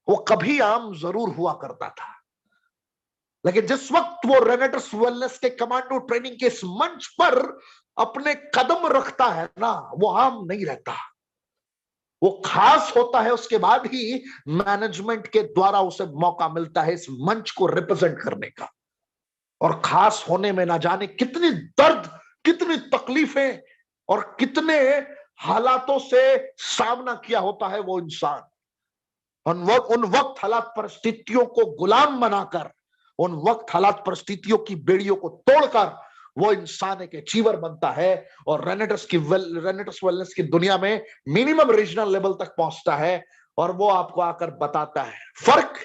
वो कभी आम जरूर हुआ करता था, लेकिन जिस वक्त वो रेनेटस वेलनेस के कमांडो ट्रेनिंग के इस मंच पर अपने कदम रखता है ना, वो आम नहीं रहता, वो खास होता है। उसके बाद ही मैनेजमेंट के द्वारा उसे मौका मिलता है इस मंच को रिप्रेजेंट करने का। और खास होने में ना जाने कितनी दर्द, कितनी तकलीफें और कितने हालातों से सामना किया होता है वो इंसान। उन वक्त हालात परिस्थितियों को गुलाम बनाकर, उन वक्त हालात परिस्थितियों की बेड़ियों को तोड़कर वो इंसान एक अचीवर बनता है और रेनेटस वेलनेस की दुनिया में मिनिमम रीजनल लेवल तक पहुंचता है। और वो आपको आकर बताता है फर्क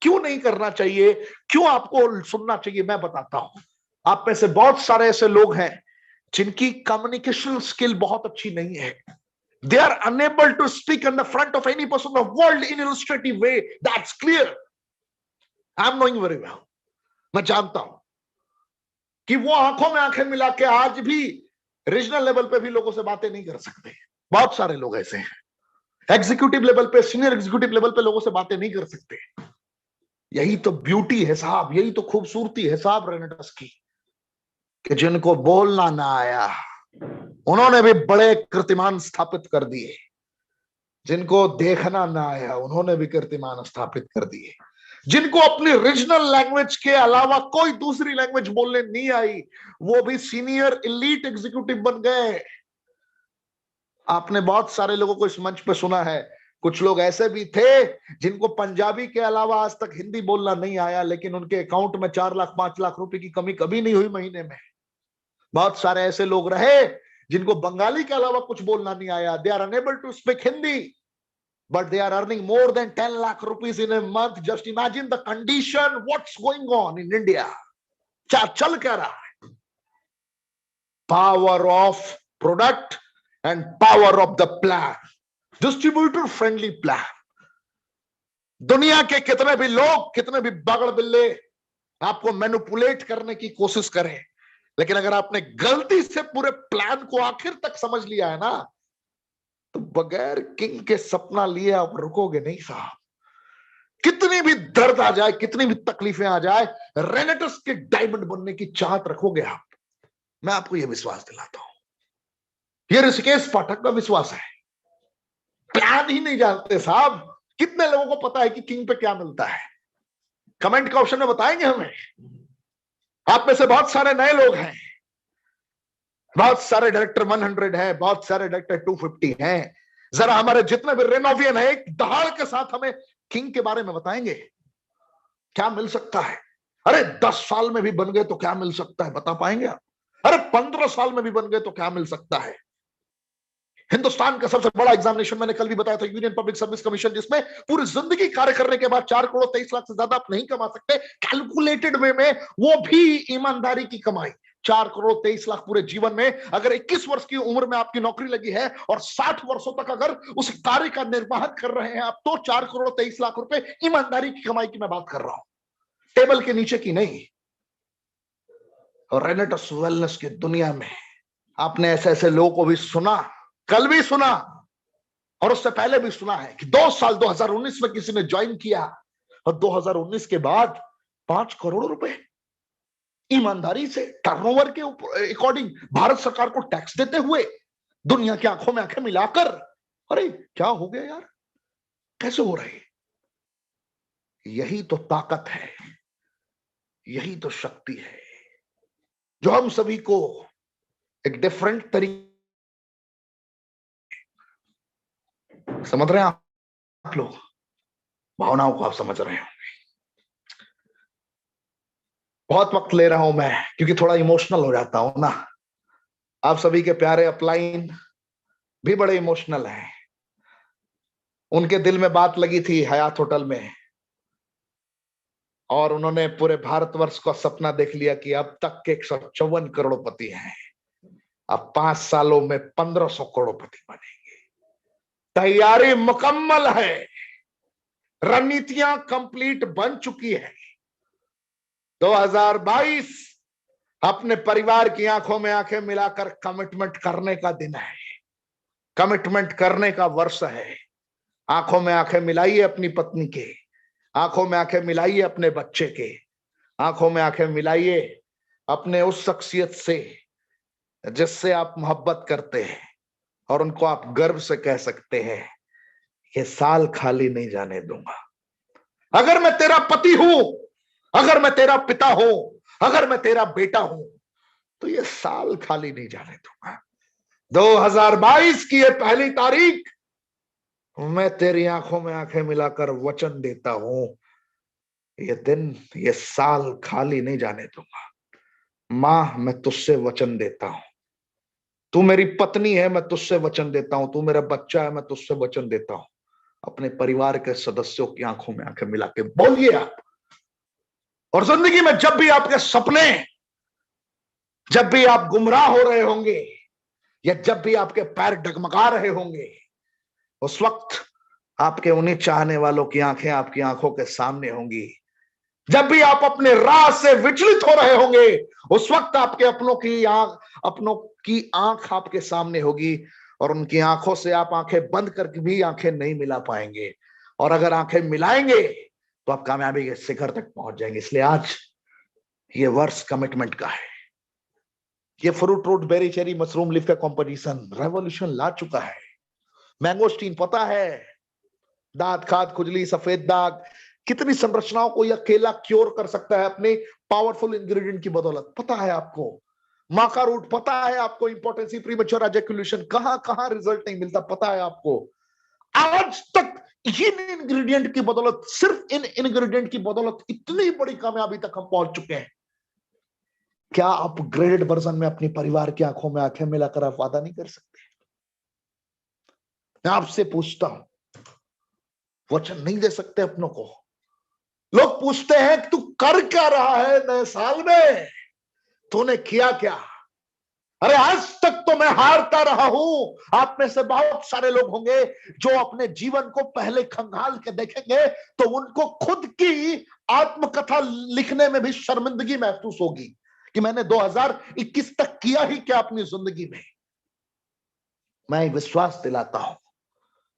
क्यों नहीं करना चाहिए, क्यों आपको सुनना चाहिए। मैं बताता हूं, आप में से बहुत सारे ऐसे लोग हैं जिनकी कम्युनिकेशन स्किल बहुत अच्छी नहीं है। They are unable to speak in the front of any person in the world in illustrative way. That's clear. I'm knowing very well. मैं जानता हूं कि वो आंखों में आंखें मिला के आज भी रीजनल लेवल पे भी लोगों से बातें नहीं कर सकते। बहुत सारे लोग ऐसे हैं, एग्जीक्यूटिव लेवल पे, सीनियर एग्जीक्यूटिव लेवल पे लोगों से बातें नहीं कर सकते। यही तो ब्यूटी है साहब, यही तो खूबसूरती है साहब रेनेटस की, कि जिनको बोलना ना आया उन्होंने भी बड़े कीर्तिमान स्थापित कर दिए, जिनको देखना ना आया उन्होंने भी कीर्तिमान स्थापित कर दिए, जिनको अपनी रीजनल लैंग्वेज के अलावा कोई दूसरी लैंग्वेज बोलने नहीं आई वो भी सीनियर एलीट एग्जीक्यूटिव बन गए। आपने बहुत सारे लोगों को इस मंच पे सुना है, कुछ लोग ऐसे भी थे जिनको पंजाबी के अलावा आज तक हिंदी बोलना नहीं आया, लेकिन उनके अकाउंट में 4 लाख 5 लाख रुपए की कमी कभी नहीं हुई महीने में। बहुत सारे ऐसे लोग रहे जिनको बंगाली के अलावा कुछ बोलना नहीं आया, they are unable to speak Hindi, but they are earning more than 10 lakh rupees in a month. Just imagine the condition, what's going on in India. क्या चल क्या रहा है? Power of product and power of the plan, distributor friendly plan. दुनिया के कितने भी लोग, कितने भी बगड़ बिल्ले आपको मैनिपुलेट करने की कोशिश करें, लेकिन अगर आपने गलती से पूरे प्लान को आखिर तक समझ लिया है ना, तो बगैर किंग के सपना लिए आप रुकोगे नहीं साहब। कितनी भी दर्द आ जाए, कितनी भी तकलीफें आ जाए, रेनेटस के डायमंड बनने की चाहत रखोगे आप। मैं आपको यह विश्वास दिलाता हूं, यह ऋषिकेश पाठक का विश्वास है। प्लान ही नहीं जानते साहब। कितने लोगों को पता है कि किंग पे क्या मिलता है? कमेंट के ऑप्शन में बताएंगे हमें। आप में से बहुत सारे नए लोग हैं, बहुत सारे डायरेक्टर 100 है, बहुत सारे डायरेक्टर 250 हैं। जरा हमारे जितने भी रेनोवियन है, एक दहाड़ के साथ हमें किंग के बारे में बताएंगे, क्या मिल सकता है? अरे 10 साल में भी बन गए तो क्या मिल सकता है, बता पाएंगे आप? अरे 15 साल में भी बन गए तो क्या मिल सकता है? हिंदुस्तान का सबसे बड़ा एग्जामिनेशन मैंने कल भी बताया था, यूनियन पब्लिक सर्विस कमीशन, जिसमें पूरी जिंदगी कार्य करने के बाद 4 करोड़ 23 लाख से ज्यादा आप नहीं कमा सकते कैलकुलेटेड वे में, वो भी ईमानदारी की कमाई। 4 करोड़ 23 लाख पूरे जीवन में, अगर 21 वर्ष की उम्र में आपकी नौकरी लगी है और 60 वर्षों तक अगर उस कार्य का निर्वाहन कर रहे हैं आप, तो 4 करोड़ 23 लाख रुपए ईमानदारी की कमाई की मैं बात कर रहा हूं, टेबल के नीचे की नहीं। और रेनेटस वेलनेस की दुनिया में आपने ऐसे ऐसे लोगों को भी सुना, कल भी सुना और उससे पहले भी सुना है कि 2 साल 2019 में किसी ने ज्वाइन किया और 2019 के बाद 5 करोड़ रुपए ईमानदारी से टर्नओवर के अकॉर्डिंग भारत सरकार को टैक्स देते हुए, दुनिया की आंखों में आंखें मिलाकर। अरे क्या हो गया यार, कैसे हो रही? यही तो ताकत है, यही तो शक्ति है जो हम सभी को एक डिफरेंट तरीके, समझ रहे हैं आप लोग? भावनाओं को आप समझ रहे होंगे। बहुत वक्त ले रहा हूं मैं क्योंकि थोड़ा इमोशनल हो जाता हूं ना। आप सभी के प्यारे अपलाइन भी बड़े इमोशनल हैं। उनके दिल में बात लगी थी हयात होटल में, और उन्होंने पूरे भारतवर्ष का सपना देख लिया कि अब तक के 154 करोड़पति हैं, अब 5 सालों में 1500 करोड़पति बनेंगे। तैयारी मुकम्मल है, रणनीतियां कंप्लीट बन चुकी है। 2022 अपने परिवार की आंखों में आंखें मिलाकर कमिटमेंट करने का दिन है, कमिटमेंट करने का वर्ष है। आंखों में आंखें मिलाइए अपनी पत्नी के, आंखों में आंखें मिलाइए अपने बच्चे के, आंखों में आंखें मिलाइए अपने उस शख्सियत से जिससे आप मोहब्बत करते हैं और उनको आप गर्व से कह सकते हैं ये साल खाली नहीं जाने दूंगा। अगर मैं तेरा पति हूं, अगर मैं तेरा पिता हूं, अगर मैं तेरा बेटा हूं, तो ये साल खाली नहीं जाने दूंगा। 2022 की ये पहली तारीख मैं तेरी आंखों में आंखें मिलाकर वचन देता हूं, ये दिन, ये साल खाली नहीं जाने दूंगा। मां, मैं तुझसे वचन देता हूं, तू मेरी पत्नी है, मैं तुझसे वचन देता हूं, तू मेरा बच्चा है, मैं तुझसे वचन देता हूं। अपने परिवार के सदस्यों की आंखों में आंखें मिला के बोलिए आप। और जिंदगी में जब भी आपके सपने, जब भी आप गुमराह हो रहे होंगे या जब भी आपके पैर डगमगा रहे होंगे, उस वक्त आपके उन्हीं चाहने वालों की आंखें आपकी आंखों के सामने होंगी। जब भी आप अपने राह से विचलित हो रहे होंगे, उस वक्त आपके अपनों की आंख आपके सामने होगी और उनकी आंखों से आप आंखें बंद करके भी आंखें नहीं मिला पाएंगे, और अगर आंखें मिलाएंगे तो आप कामयाबी के शिखर तक पहुंच जाएंगे। इसलिए आज ये वर्ष कमिटमेंट का है। ये fruit root berry cherry mushroom leaf का कॉम्पिटिशन रेवोल्यूशन ला चुका है। मैंगोस्टीन पता है, दांत खाद खुजली सफेद दाग, कितनी संरचनाओं को यह अकेला क्योर कर सकता है अपने पावरफुल इंग्रेडिएंट की बदौलत, पता है आपको। माका रूट पता है आपको, इंपोर्टेंसी प्रीमेच्योर एजैकुलेशन, कहां कहां रिजल्ट नहीं मिलता, पता है आपको। आज तक इन इंग्रेडिएंट की बदौलत, सिर्फ इन इंग्रेडिएंट की बदौलत इतनी बड़ी कामयाबी तक हम पहुंच चुके हैं। क्या अपग्रेडेड वर्जन में अपनी परिवार की आंखों में आंखें मिलाकर आप वादा नहीं कर सकते? मैं आपसे पूछता हूं, वचन नहीं दे सकते अपनों को। लोग पूछते हैं कि तू कर क्या रहा है नए साल में, तूने किया क्या? अरे आज तक तो मैं हारता रहा हूं। आप में से बहुत सारे लोग होंगे जो अपने जीवन को पहले खंगाल के देखेंगे तो उनको खुद की आत्मकथा लिखने में भी शर्मिंदगी महसूस होगी कि मैंने 2021 तक किया ही क्या अपनी जिंदगी में। मैं विश्वास दिलाता हूं,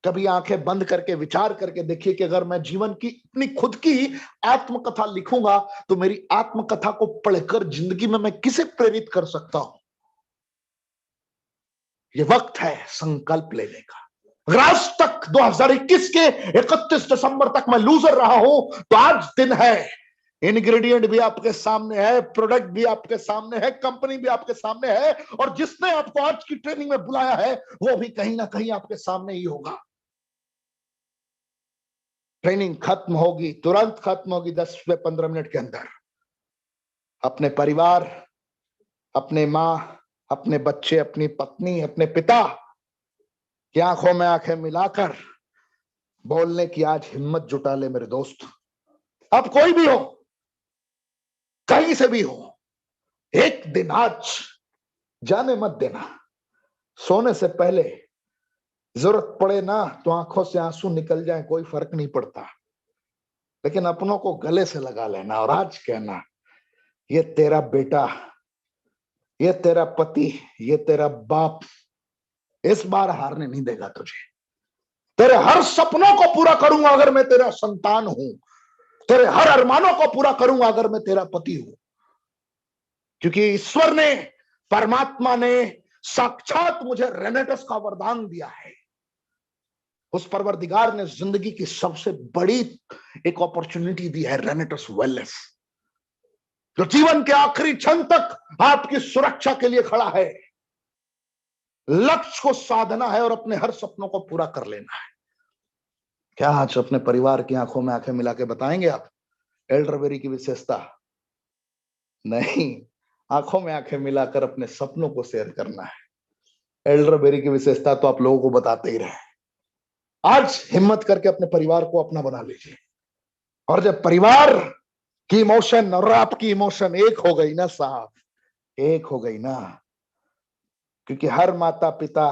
कभी आंखें बंद करके विचार करके देखिए कि अगर मैं जीवन की अपनी खुद की आत्मकथा लिखूंगा तो मेरी आत्मकथा को पढ़कर जिंदगी में मैं किसे प्रेरित कर सकता हूं। ये वक्त है संकल्प लेने का। अगर आज तक 2021 के 31 दिसंबर तक मैं लूजर रहा हूं तो आज दिन है। इंग्रेडिएंट भी आपके सामने है, प्रोडक्ट भी आपके सामने है, कंपनी भी आपके सामने है, और जिसने आपको आज की ट्रेनिंग में बुलाया है वो भी कहीं ना कहीं आपके सामने ही होगा। ट्रेनिंग खत्म होगी, तुरंत खत्म होगी 10 से 15 मिनट के अंदर। अपने परिवार, अपने मां, अपने बच्चे, अपनी पत्नी, अपने पिता की आंखों में आंखें मिलाकर बोलने की आज हिम्मत जुटा ले मेरे दोस्त। अब कोई भी हो, कहीं से भी हो, एक दिन आज जाने मत देना। सोने से पहले जरूरत पड़े ना तो आंखों से आंसू निकल जाए, कोई फर्क नहीं पड़ता, लेकिन अपनों को गले से लगा लेना और आज कहना, ये तेरा बेटा, ये तेरा पति, ये तेरा बाप इस बार हारने नहीं देगा तुझे। तेरे हर सपनों को पूरा करूंगा अगर मैं तेरा संतान हूं। तेरे हर अरमानों को पूरा करूंगा अगर मैं तेरा पति हूं। क्योंकि ईश्वर ने, परमात्मा ने साक्षात मुझे रेनेटस का वरदान दिया है। उस परवरदिगार ने जिंदगी की सबसे बड़ी एक अपॉर्चुनिटी दी है, रेनेटस वेलनेस, जो जीवन के आखिरी क्षण तक आपकी सुरक्षा के लिए खड़ा है। लक्ष्य को साधना है और अपने हर सपनों को पूरा कर लेना है। क्या आज अपने परिवार की आंखों में आंखें मिला के बताएंगे आप एल्डरबेरी की विशेषता? नहीं, आंखों में आंखें मिलाकर अपने सपनों को शेयर करना है। एल्डरबेरी की विशेषता तो आप लोगों को बताते ही रहे। आज हिम्मत करके अपने परिवार को अपना बना लीजिए, और जब परिवार की इमोशन और आपकी इमोशन एक हो गई ना साहब, एक हो गई ना, क्योंकि हर माता पिता,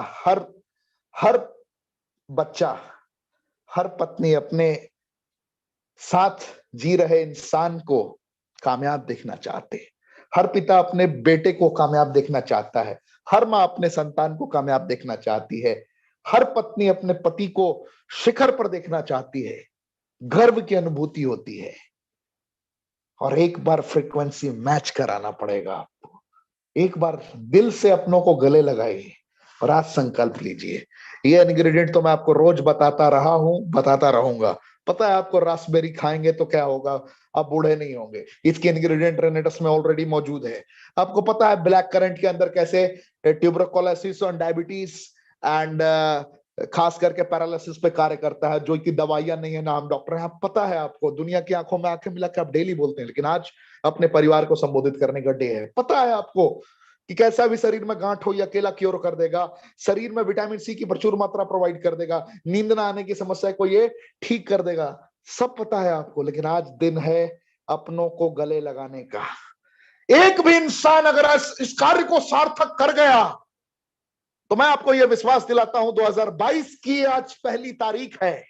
हर बच्चा, हर पत्नी अपने साथ जी रहे इंसान को कामयाब देखना चाहते हैं। हर पिता अपने बेटे को कामयाब देखना चाहता है। हर माँ अपने संतान को कामयाब देखना चाहती है। हर पत्नी अपने पति को शिखर पर देखना चाहती है। गर्व की अनुभूति होती है, और एक बार फ्रीक्वेंसी मैच कराना पड़ेगा आपको। एक बार दिल से अपनों को गले लगाइए और आज संकल्प लीजिए। ये इंग्रेडिएंट तो मैं आपको रोज बताता रहा हूं, बताता रहूंगा। पता है आपको, रास्पबेरी खाएंगे तो क्या होगा, आप बूढ़े नहीं होंगे। इसके इंग्रेडिएंट रेनेटस में ऑलरेडी मौजूद है। आपको पता है ब्लैक करंट के अंदर कैसे ट्यूबरकुलोसिस और डायबिटीज एंड खास करके पैरालिसिस पे कार्य करता है, जो कि दवाइयां नहीं है, ना हम डॉक्टर हैं। आप पता है आपको, दुनिया की आंखों में आंखें मिला के आप डेली बोलते हैं, लेकिन आज अपने परिवार को संबोधित करने का डे है। पता है आपको कि कैसा भी शरीर में गांठ हो या केला क्योर कर देगा, शरीर में विटामिन सी की प्रचुर मात्रा प्रोवाइड कर देगा, नींद ना आने की समस्या को ये ठीक कर देगा, सब पता है आपको। लेकिन आज दिन है अपनों को गले लगाने का। एक भी इंसान अगर इस कार्य को सार्थक कर गया तो मैं आपको यह विश्वास दिलाता हूं, 2022 की आज पहली तारीख है,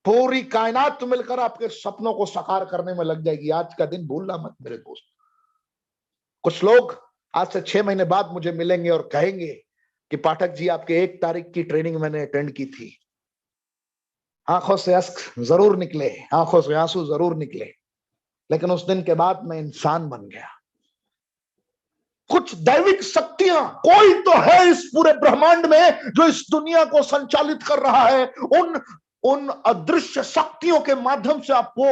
पूरी कायनात मिलकर आपके सपनों को साकार करने में लग जाएगी। आज का दिन भूलना मत मेरे दोस्त। कुछ लोग आज से 6 महीने बाद मुझे मिलेंगे और कहेंगे कि पाठक जी, आपके 1 तारीख की ट्रेनिंग मैंने अटेंड की थी। आंखों से अश्क जरूर निकले, आंखों से आंसू जरूर निकले, लेकिन उस दिन के बाद मैं इंसान बन गया। कुछ दैविक शक्तियां, कोई तो है इस पूरे ब्रह्मांड में जो इस दुनिया को संचालित कर रहा है। उन अदृश्य शक्तियों के माध्यम से आपको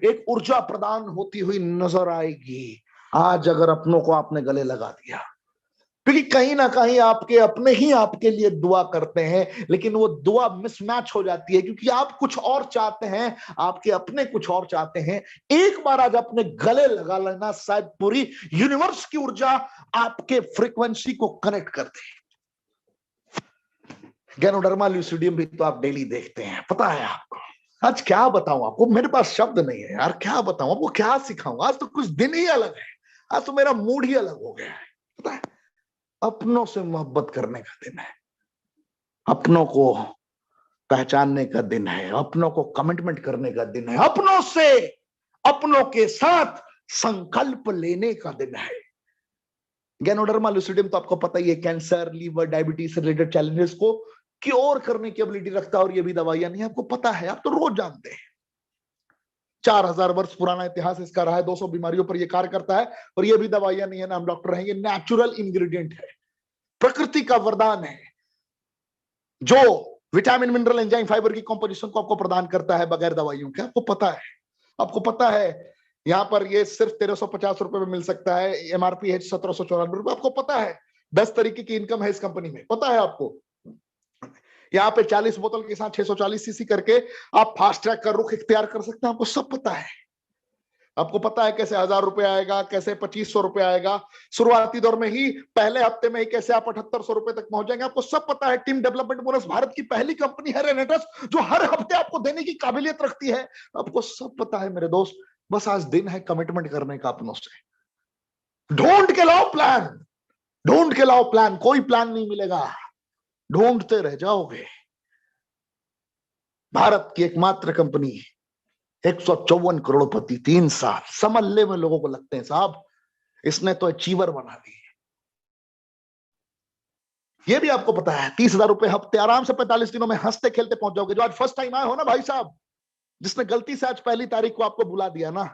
एक ऊर्जा प्रदान होती हुई नजर आएगी। आज अगर अपनों को आपने गले लगा दिया, क्योंकि कहीं ना कहीं आपके अपने ही आपके लिए दुआ करते हैं, लेकिन वो दुआ मिसमैच हो जाती है, क्योंकि आप कुछ और चाहते हैं, आपके अपने कुछ और चाहते हैं। एक बार आज अपने गले लगा लेना, शायद पूरी यूनिवर्स की ऊर्जा आपके फ्रीक्वेंसी को कनेक्ट कर दे। गैनोडर्मा ल्यूसिडियम भी तो आप डेली देखते हैं, पता है आपको। आज क्या बताऊं आपको, मेरे पास शब्द नहीं है यार, क्या बताऊं आपको, क्या सिखाऊं। आज तो कुछ दिन ही अलग है, आज तो मेरा मूड ही अलग हो गया है। पता है, अपनों से मोहब्बत करने का दिन है, अपनों को पहचानने का दिन है, अपनों को कमिटमेंट करने का दिन है, अपनों से, अपनों के साथ संकल्प लेने का दिन है। गैनोडर्मा लुसिडियम तो आपको पता ही है, cancer, liver, diabetes related challenges को क्योर करने की एबिलिटी रखता है, और ये भी दवाइयां नहीं, आपको पता है, आप तो रोज जानते हैं। 4000 वर्ष पुराना इतिहास इसका रहा है, 200 बीमारियों पर यह कार्य करता है, और ये भी दवाइयां नहीं है ना हम डॉक्टर हैं, ये नेचुरल इंग्रेडिएंट है, प्रकृति का वरदान है, जो विटामिन, मिनरल, एंजाइम, फाइबर की कंपोजिशन को आपको प्रदान करता है बगैर दवाइयों के। आपको पता है, आपको पता है, यहां पर ये सिर्फ 1350 रुपए में मिल सकता है, एमआरपी है 1794 रुपए। आपको पता है 10 तरीके की इनकम है इस कंपनी में, पता है आपको। यहाँ पे 40 बोतल के साथ 640 सीसी करके आप फास्ट ट्रैक का रुख इख्तियार कर सकते हैं, आपको सब पता है। आपको पता है कैसे 1000 रुपए आएगा, कैसे 2500 रुपए आएगा, शुरुआती दौर में ही, पहले हफ्ते में ही कैसे आप 7800 रुपए तक पहुंच जाएंगे, आपको सब पता है। टीम डेवलपमेंट बोनस भारत की पहली कंपनी है रेनेटस, जो हर हफ्ते आपको देने की काबिलियत रखती है, आपको सब पता है मेरे दोस्त। बस आज दिन है कमिटमेंट करने का अपनों से। ढूंढ के लाओ प्लान, ढूंढ के लाओ प्लान, कोई प्लान नहीं मिलेगा, ढूंढते रह जाओगे। भारत की एकमात्र कंपनी, 154 करोड़पति, 3 साल, समल्ले में लोगों को लगते हैं साहब, इसने तो अचीवर बना दी। ये भी आपको पता है, 30,000 रुपए हफ्ते, आराम से 45 दिनों में हंसते खेलते पहुंच जाओगे। जो आज फर्स्ट टाइम आए हो ना भाई साहब, जिसने गलती से आज पहली तारीख को आपको बुला दिया ना,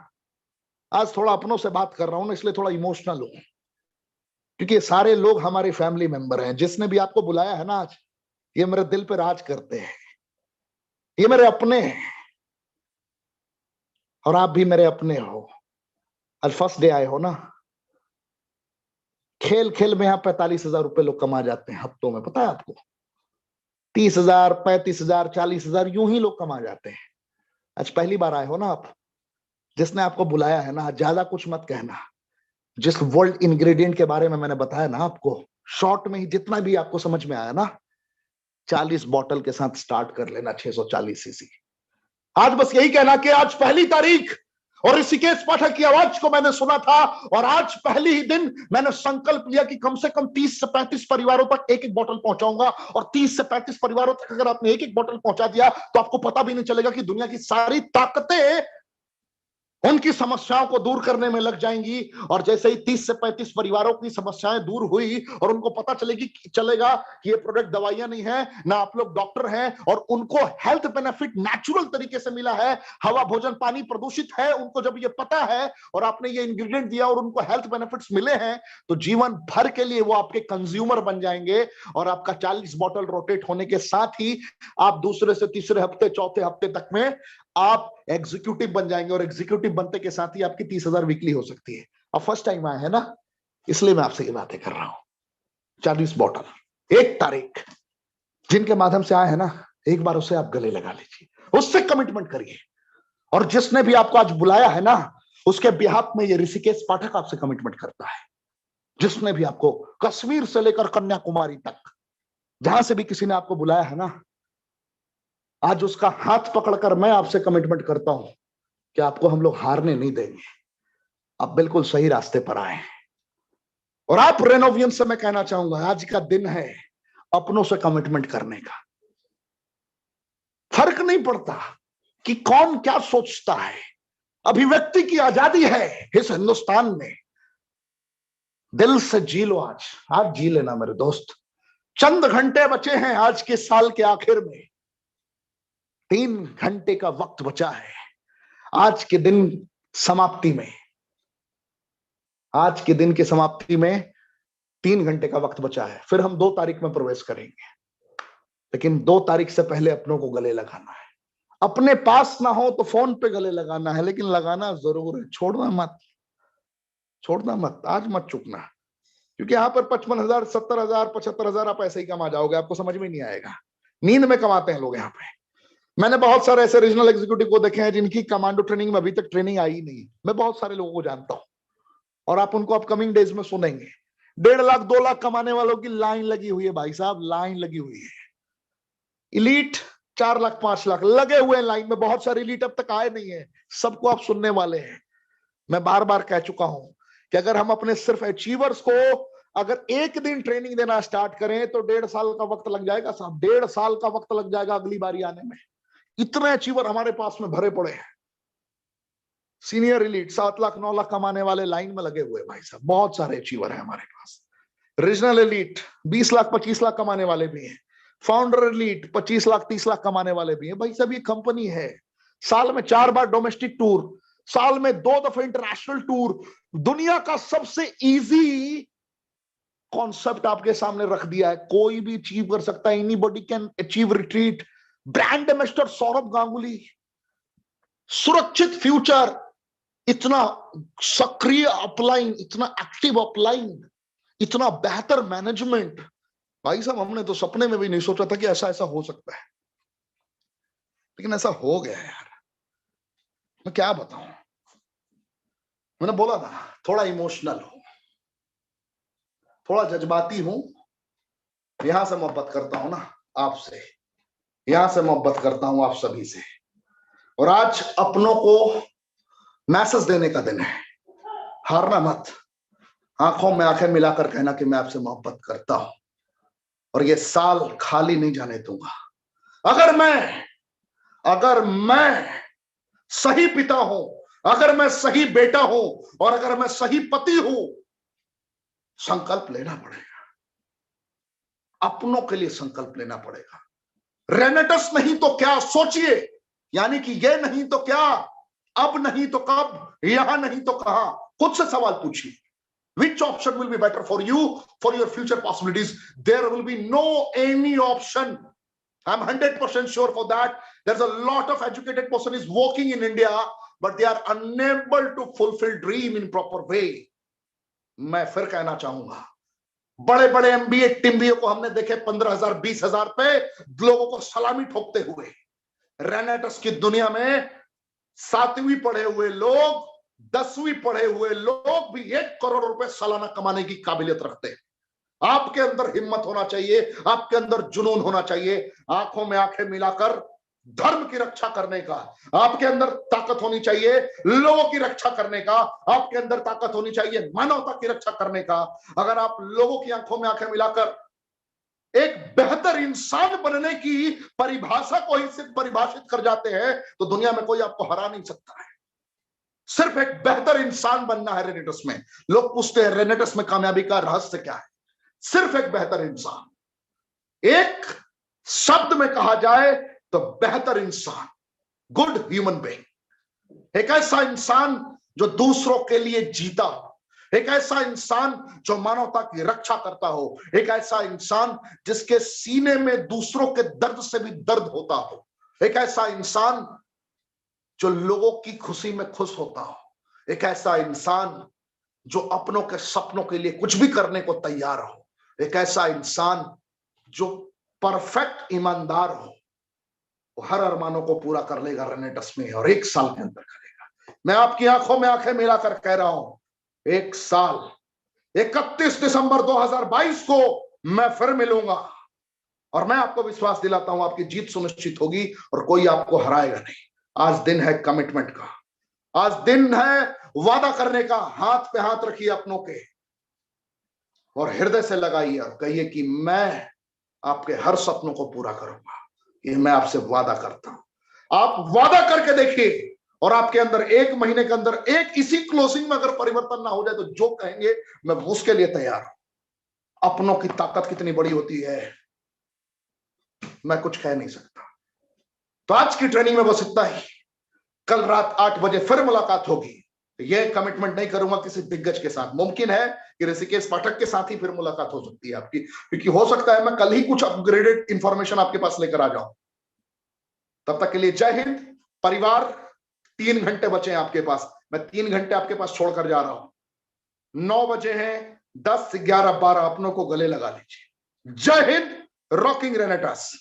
आज थोड़ा अपनों से बात कर रहा हूं ना, इसलिए थोड़ा इमोशनल हूं, क्योंकि सारे लोग हमारे फैमिली मेंबर हैं। जिसने भी आपको बुलाया है ना आज, ये मेरे दिल पे राज करते हैं, ये मेरे अपने हैं, और आप भी मेरे अपने हो। आज फर्स्ट डे आए हो ना, खेल खेल में यहाँ 45,000 रुपए लोग कमा जाते हैं हफ्तों में, पता है आपको। 30,000, 35,000, 40,000 यूं ही लोग कमा जाते हैं। आज पहली बार आए हो ना आप, जिसने आपको बुलाया है ना, ज्यादा कुछ मत कहना। जिस वर्ल्ड इंग्रेडिएंट के बारे में मैंने बताया ना आपको, शॉर्ट में ही जितना भी आपको समझ में आया ना, 40 बॉटल के साथ स्टार्ट कर लेना, 640 सीसी। आज बस यही कहना कि आज पहली तारीख, और ऋषिकेश पाठक की आवाज को मैंने सुना था, और आज पहली ही दिन मैंने संकल्प लिया कि कम से कम 30 से 35 परिवारों तक एक एक बोतल पहुंचाऊंगा। और 30 से 35 परिवारों तक अगर आपने एक एक बोतल पहुंचा दिया, तो आपको पता भी नहीं चलेगा कि दुनिया की सारी ताकतें उनकी समस्याओं को दूर करने में लग जाएंगी। और जैसे ही 30 से 35 परिवारों की समस्याएं दूर हुई, और उनको पता चलेगा कि ये प्रोडक्ट दवाइयां नहीं है ना, आप लोग डॉक्टर हैं, और उनको हेल्थ बेनिफिट नेचुरल तरीके से मिला है, हवा, भोजन, पानी प्रदूषित है, उनको जब ये पता है और आपने ये इंग्रेडिएंट दिया और उनको हेल्थ बेनिफिट्स मिले हैं, तो जीवन भर के लिए वो आपके कंज्यूमर बन जाएंगे। और आपका 40 बॉटल रोटेट होने के साथ ही आप दूसरे से तीसरे हफ्ते, चौथे हफ्ते तक में आप एग्जीक्यूटिव बन जाएंगे, और एग्जीक्यूटिव बनते के साथ ही आपकी 30,000 वीकली हो सकती है। अब फर्स्ट टाइम आया है ना, इसलिए मैं आपसे ये बातें कर रहा हूं। 40 बॉटल 1 तारीख, जिनके माध्यम से आए हैं ना, एक बार उसे आप गले लगा लीजिए, उससे कमिटमेंट करिए। और जिसने भी आपको आज बुलाया है ना, उसके बिहाफ में ये ऋषिकेश पाठक आपसे कमिटमेंट करता है। जिसने भी आपको, कश्मीर से लेकर कन्याकुमारी तक, जहां से भी किसी ने आपको बुलाया है ना, आज उसका हाथ पकड़कर मैं आपसे कमिटमेंट करता हूं कि आपको हम लोग हारने नहीं देंगे। आप बिल्कुल सही रास्ते पर आए हैं। और आप रेनोवियन से मैं कहना चाहूंगा, आज का दिन है अपनों से कमिटमेंट करने का। फर्क नहीं पड़ता कि कौन क्या सोचता है, अभिव्यक्ति की आजादी है इस हिंदुस्तान में। दिल से जी लो, आज जी लेना मेरे दोस्त। चंद घंटे बचे हैं आज के साल के आखिर में, 3 घंटे का वक्त बचा है आज के दिन समाप्ति में। आज के दिन की समाप्ति में 3 घंटे का वक्त बचा है, फिर हम 2 तारीख में प्रवेश करेंगे। लेकिन 2 तारीख से पहले अपनों को गले लगाना है। अपने पास ना हो तो फोन पे गले लगाना है, लेकिन लगाना जरूर है। छोड़ना मत, छोड़ना मत, आज मत चुकना। क्योंकि यहाँ पर 55,000, 70,000, 75,000 आप ऐसे ही कमा जाओगे, आपको समझ में नहीं आएगा। नींद में कमाते हैं लोग यहाँ पे। मैंने बहुत सारे ऐसे रीजनल एग्जीक्यूटिव को देखे हैं जिनकी कमांडो ट्रेनिंग में अभी तक ट्रेनिंग आई नहीं। मैं बहुत सारे लोगों को जानता हूं, और आप उनको अपकमिंग डेज में सुनेंगे। 1.5 लाख 2 लाख कमाने वालों की लाइन लगी हुई है भाई साहब, लाइन लगी हुई है। इलीट 4 लाख 5 लाख लगे हुए हैं लाइन में, बहुत सारे इलीट अब तक आए नहीं है, सबको आप सुनने वाले हैं। मैं बार बार कह चुका हूं कि अगर हम अपने सिर्फ अचीवर्स को अगर एक दिन ट्रेनिंग देना स्टार्ट करें तो 1.5 साल का वक्त लग जाएगा साहब, 1.5 साल का वक्त लग जाएगा अगली बारी आने में। इतने अचीवर हमारे पास में भरे पड़े हैं। सीनियर इलीट 7 लाख 9 लाख कमाने वाले लाइन में लगे हुए भाई साहब, बहुत सारे अचीवर हैं हमारे पास। रीजनल एलीट 20 लाख 25 लाख कमाने वाले भी हैं। फाउंडर एलीट 25 लाख 30 लाख कमाने वाले भी हैं। भाई साहब ये कंपनी है, साल में 4 बार डोमेस्टिक टूर, साल में 2 दफे इंटरनेशनल टूर, दुनिया का सबसे इजी कॉन्सेप्ट आपके सामने रख दिया है, कोई भी अचीव कर सकता है। Anybody can achieve retreat. Brand ambassador Saurabh Ganguly, सुरक्षित फ्यूचर, इतना सक्रिय अपलाइन, इतना एक्टिव अपलाइन, इतना बेहतर मैनेजमेंट। भाई साहब हमने तो सपने में भी नहीं सोचा था कि ऐसा ऐसा हो सकता है, लेकिन ऐसा हो गया है यार। मैं क्या बताऊं, मैंने बोला ना थोड़ा इमोशनल हूं, थोड़ा जज्बाती हूं। यहां से मोहब्बत करता हूं ना आपसे, यहां से मोहब्बत करता हूं आप सभी से। और आज अपनों को मैसेज देने का दिन है। हारना मत, आंखों में आंखें मिलाकर कहना कि मैं आपसे मोहब्बत करता हूं और ये साल खाली नहीं जाने दूंगा। अगर मैं सही पिता हूं, अगर मैं सही बेटा हूं और अगर मैं सही पति हूं, संकल्प लेना पड़ेगा, अपनों के लिए संकल्प लेना पड़ेगा। रेनेटस नहीं तो क्या सोचिए, यानी कि ये नहीं तो क्या, अब नहीं तो कब, यहां नहीं तो कहां। खुद से सवाल पूछिए, which option will be better for you, for your future possibilities? There will be no any option. I'm 100% sure for that. There's a lot of educated person is working in India, but they are unable to fulfill dream in proper way. मैं फिर कहना चाहूंगा, बड़े बड़े MBA टिम्बीए को हमने देखे 15,000 20,000 पे लोगों को सलामी ठोकते हुए। रेनेटस की दुनिया में 7वीं पढ़े हुए लोग, 10वीं पढ़े हुए लोग भी 1 करोड़ रुपए सालाना कमाने की काबिलियत रखते हैं। आपके अंदर हिम्मत होना चाहिए, आपके अंदर जुनून होना चाहिए, आंखों में आंखें मिलाकर धर्म की रक्षा करने का आपके अंदर ताकत होनी चाहिए, लोगों की रक्षा करने का आपके अंदर ताकत होनी चाहिए, मानवता की रक्षा करने का। अगर आप लोगों की आंखों में आंखें मिलाकर एक बेहतर इंसान बनने की परिभाषा को ही सिर्फ परिभाषित कर जाते हैं तो दुनिया में कोई आपको हरा नहीं सकता है। सिर्फ एक बेहतर इंसान बनना है रेनेटस में। लोग पूछते हैं रेनेटस में कामयाबी का रहस्य क्या है? सिर्फ एक बेहतर इंसान। एक शब्द में कहा जाए तो बेहतर इंसान, गुड ह्यूमन बीइंग। एक ऐसा इंसान जो दूसरों के लिए जीता हो, एक ऐसा इंसान जो मानवता की रक्षा करता हो, एक ऐसा इंसान जिसके सीने में दूसरों के दर्द से भी दर्द होता हो, एक ऐसा इंसान जो लोगों की खुशी में खुश होता हो, एक ऐसा इंसान जो अपनों के सपनों के लिए कुछ भी करने को तैयार हो, एक ऐसा इंसान जो परफेक्ट ईमानदार हो। वो हर अरमानों को पूरा कर लेगा रेनेटस में और 1 साल के अंदर करेगा। मैं आपकी आंखों में आंखें मिलाकर कह रहा हूं, 1 साल 31 दिसंबर 2022 को मैं फिर मिलूंगा और मैं आपको विश्वास दिलाता हूं आपकी जीत सुनिश्चित होगी और कोई आपको हराएगा नहीं। आज दिन है कमिटमेंट का, आज दिन है वादा करने का। हाथ पे हाथ रखिए अपनों के और हृदय से लगाइए और कहिए कि मैं आपके हर सपनों को पूरा करूंगा। ये मैं आपसे वादा करता हूं। आप वादा करके देखिए और आपके अंदर 1 महीने के अंदर एक इसी क्लोजिंग में अगर परिवर्तन ना हो जाए तो जो कहेंगे मैं उसके लिए तैयार हूं। अपनों की ताकत कितनी बड़ी होती है मैं कुछ कह नहीं सकता। तो आज की ट्रेनिंग में बस इतना ही। कल रात 8 बजे फिर मुलाकात होगी। ये कमिटमेंट नहीं करूंगा किसी दिग्गज के साथ। मुमकिन है कि ऋषिकेश पाठक के साथ ही फिर मुलाकात हो सकती है आपकी, क्योंकि हो सकता है मैं कल ही कुछ अपग्रेडेड इंफॉर्मेशन आपके पास लेकर आ जाऊं। तब तक के लिए जय हिंद परिवार। 3 घंटे बचे हैं आपके पास, मैं 3 घंटे आपके पास छोड़कर जा रहा हूं। 9 बजे हैं, 10, 11, 12 अपनों को गले लगा लीजिए। जय हिंद, रॉकिंग रेनेटस।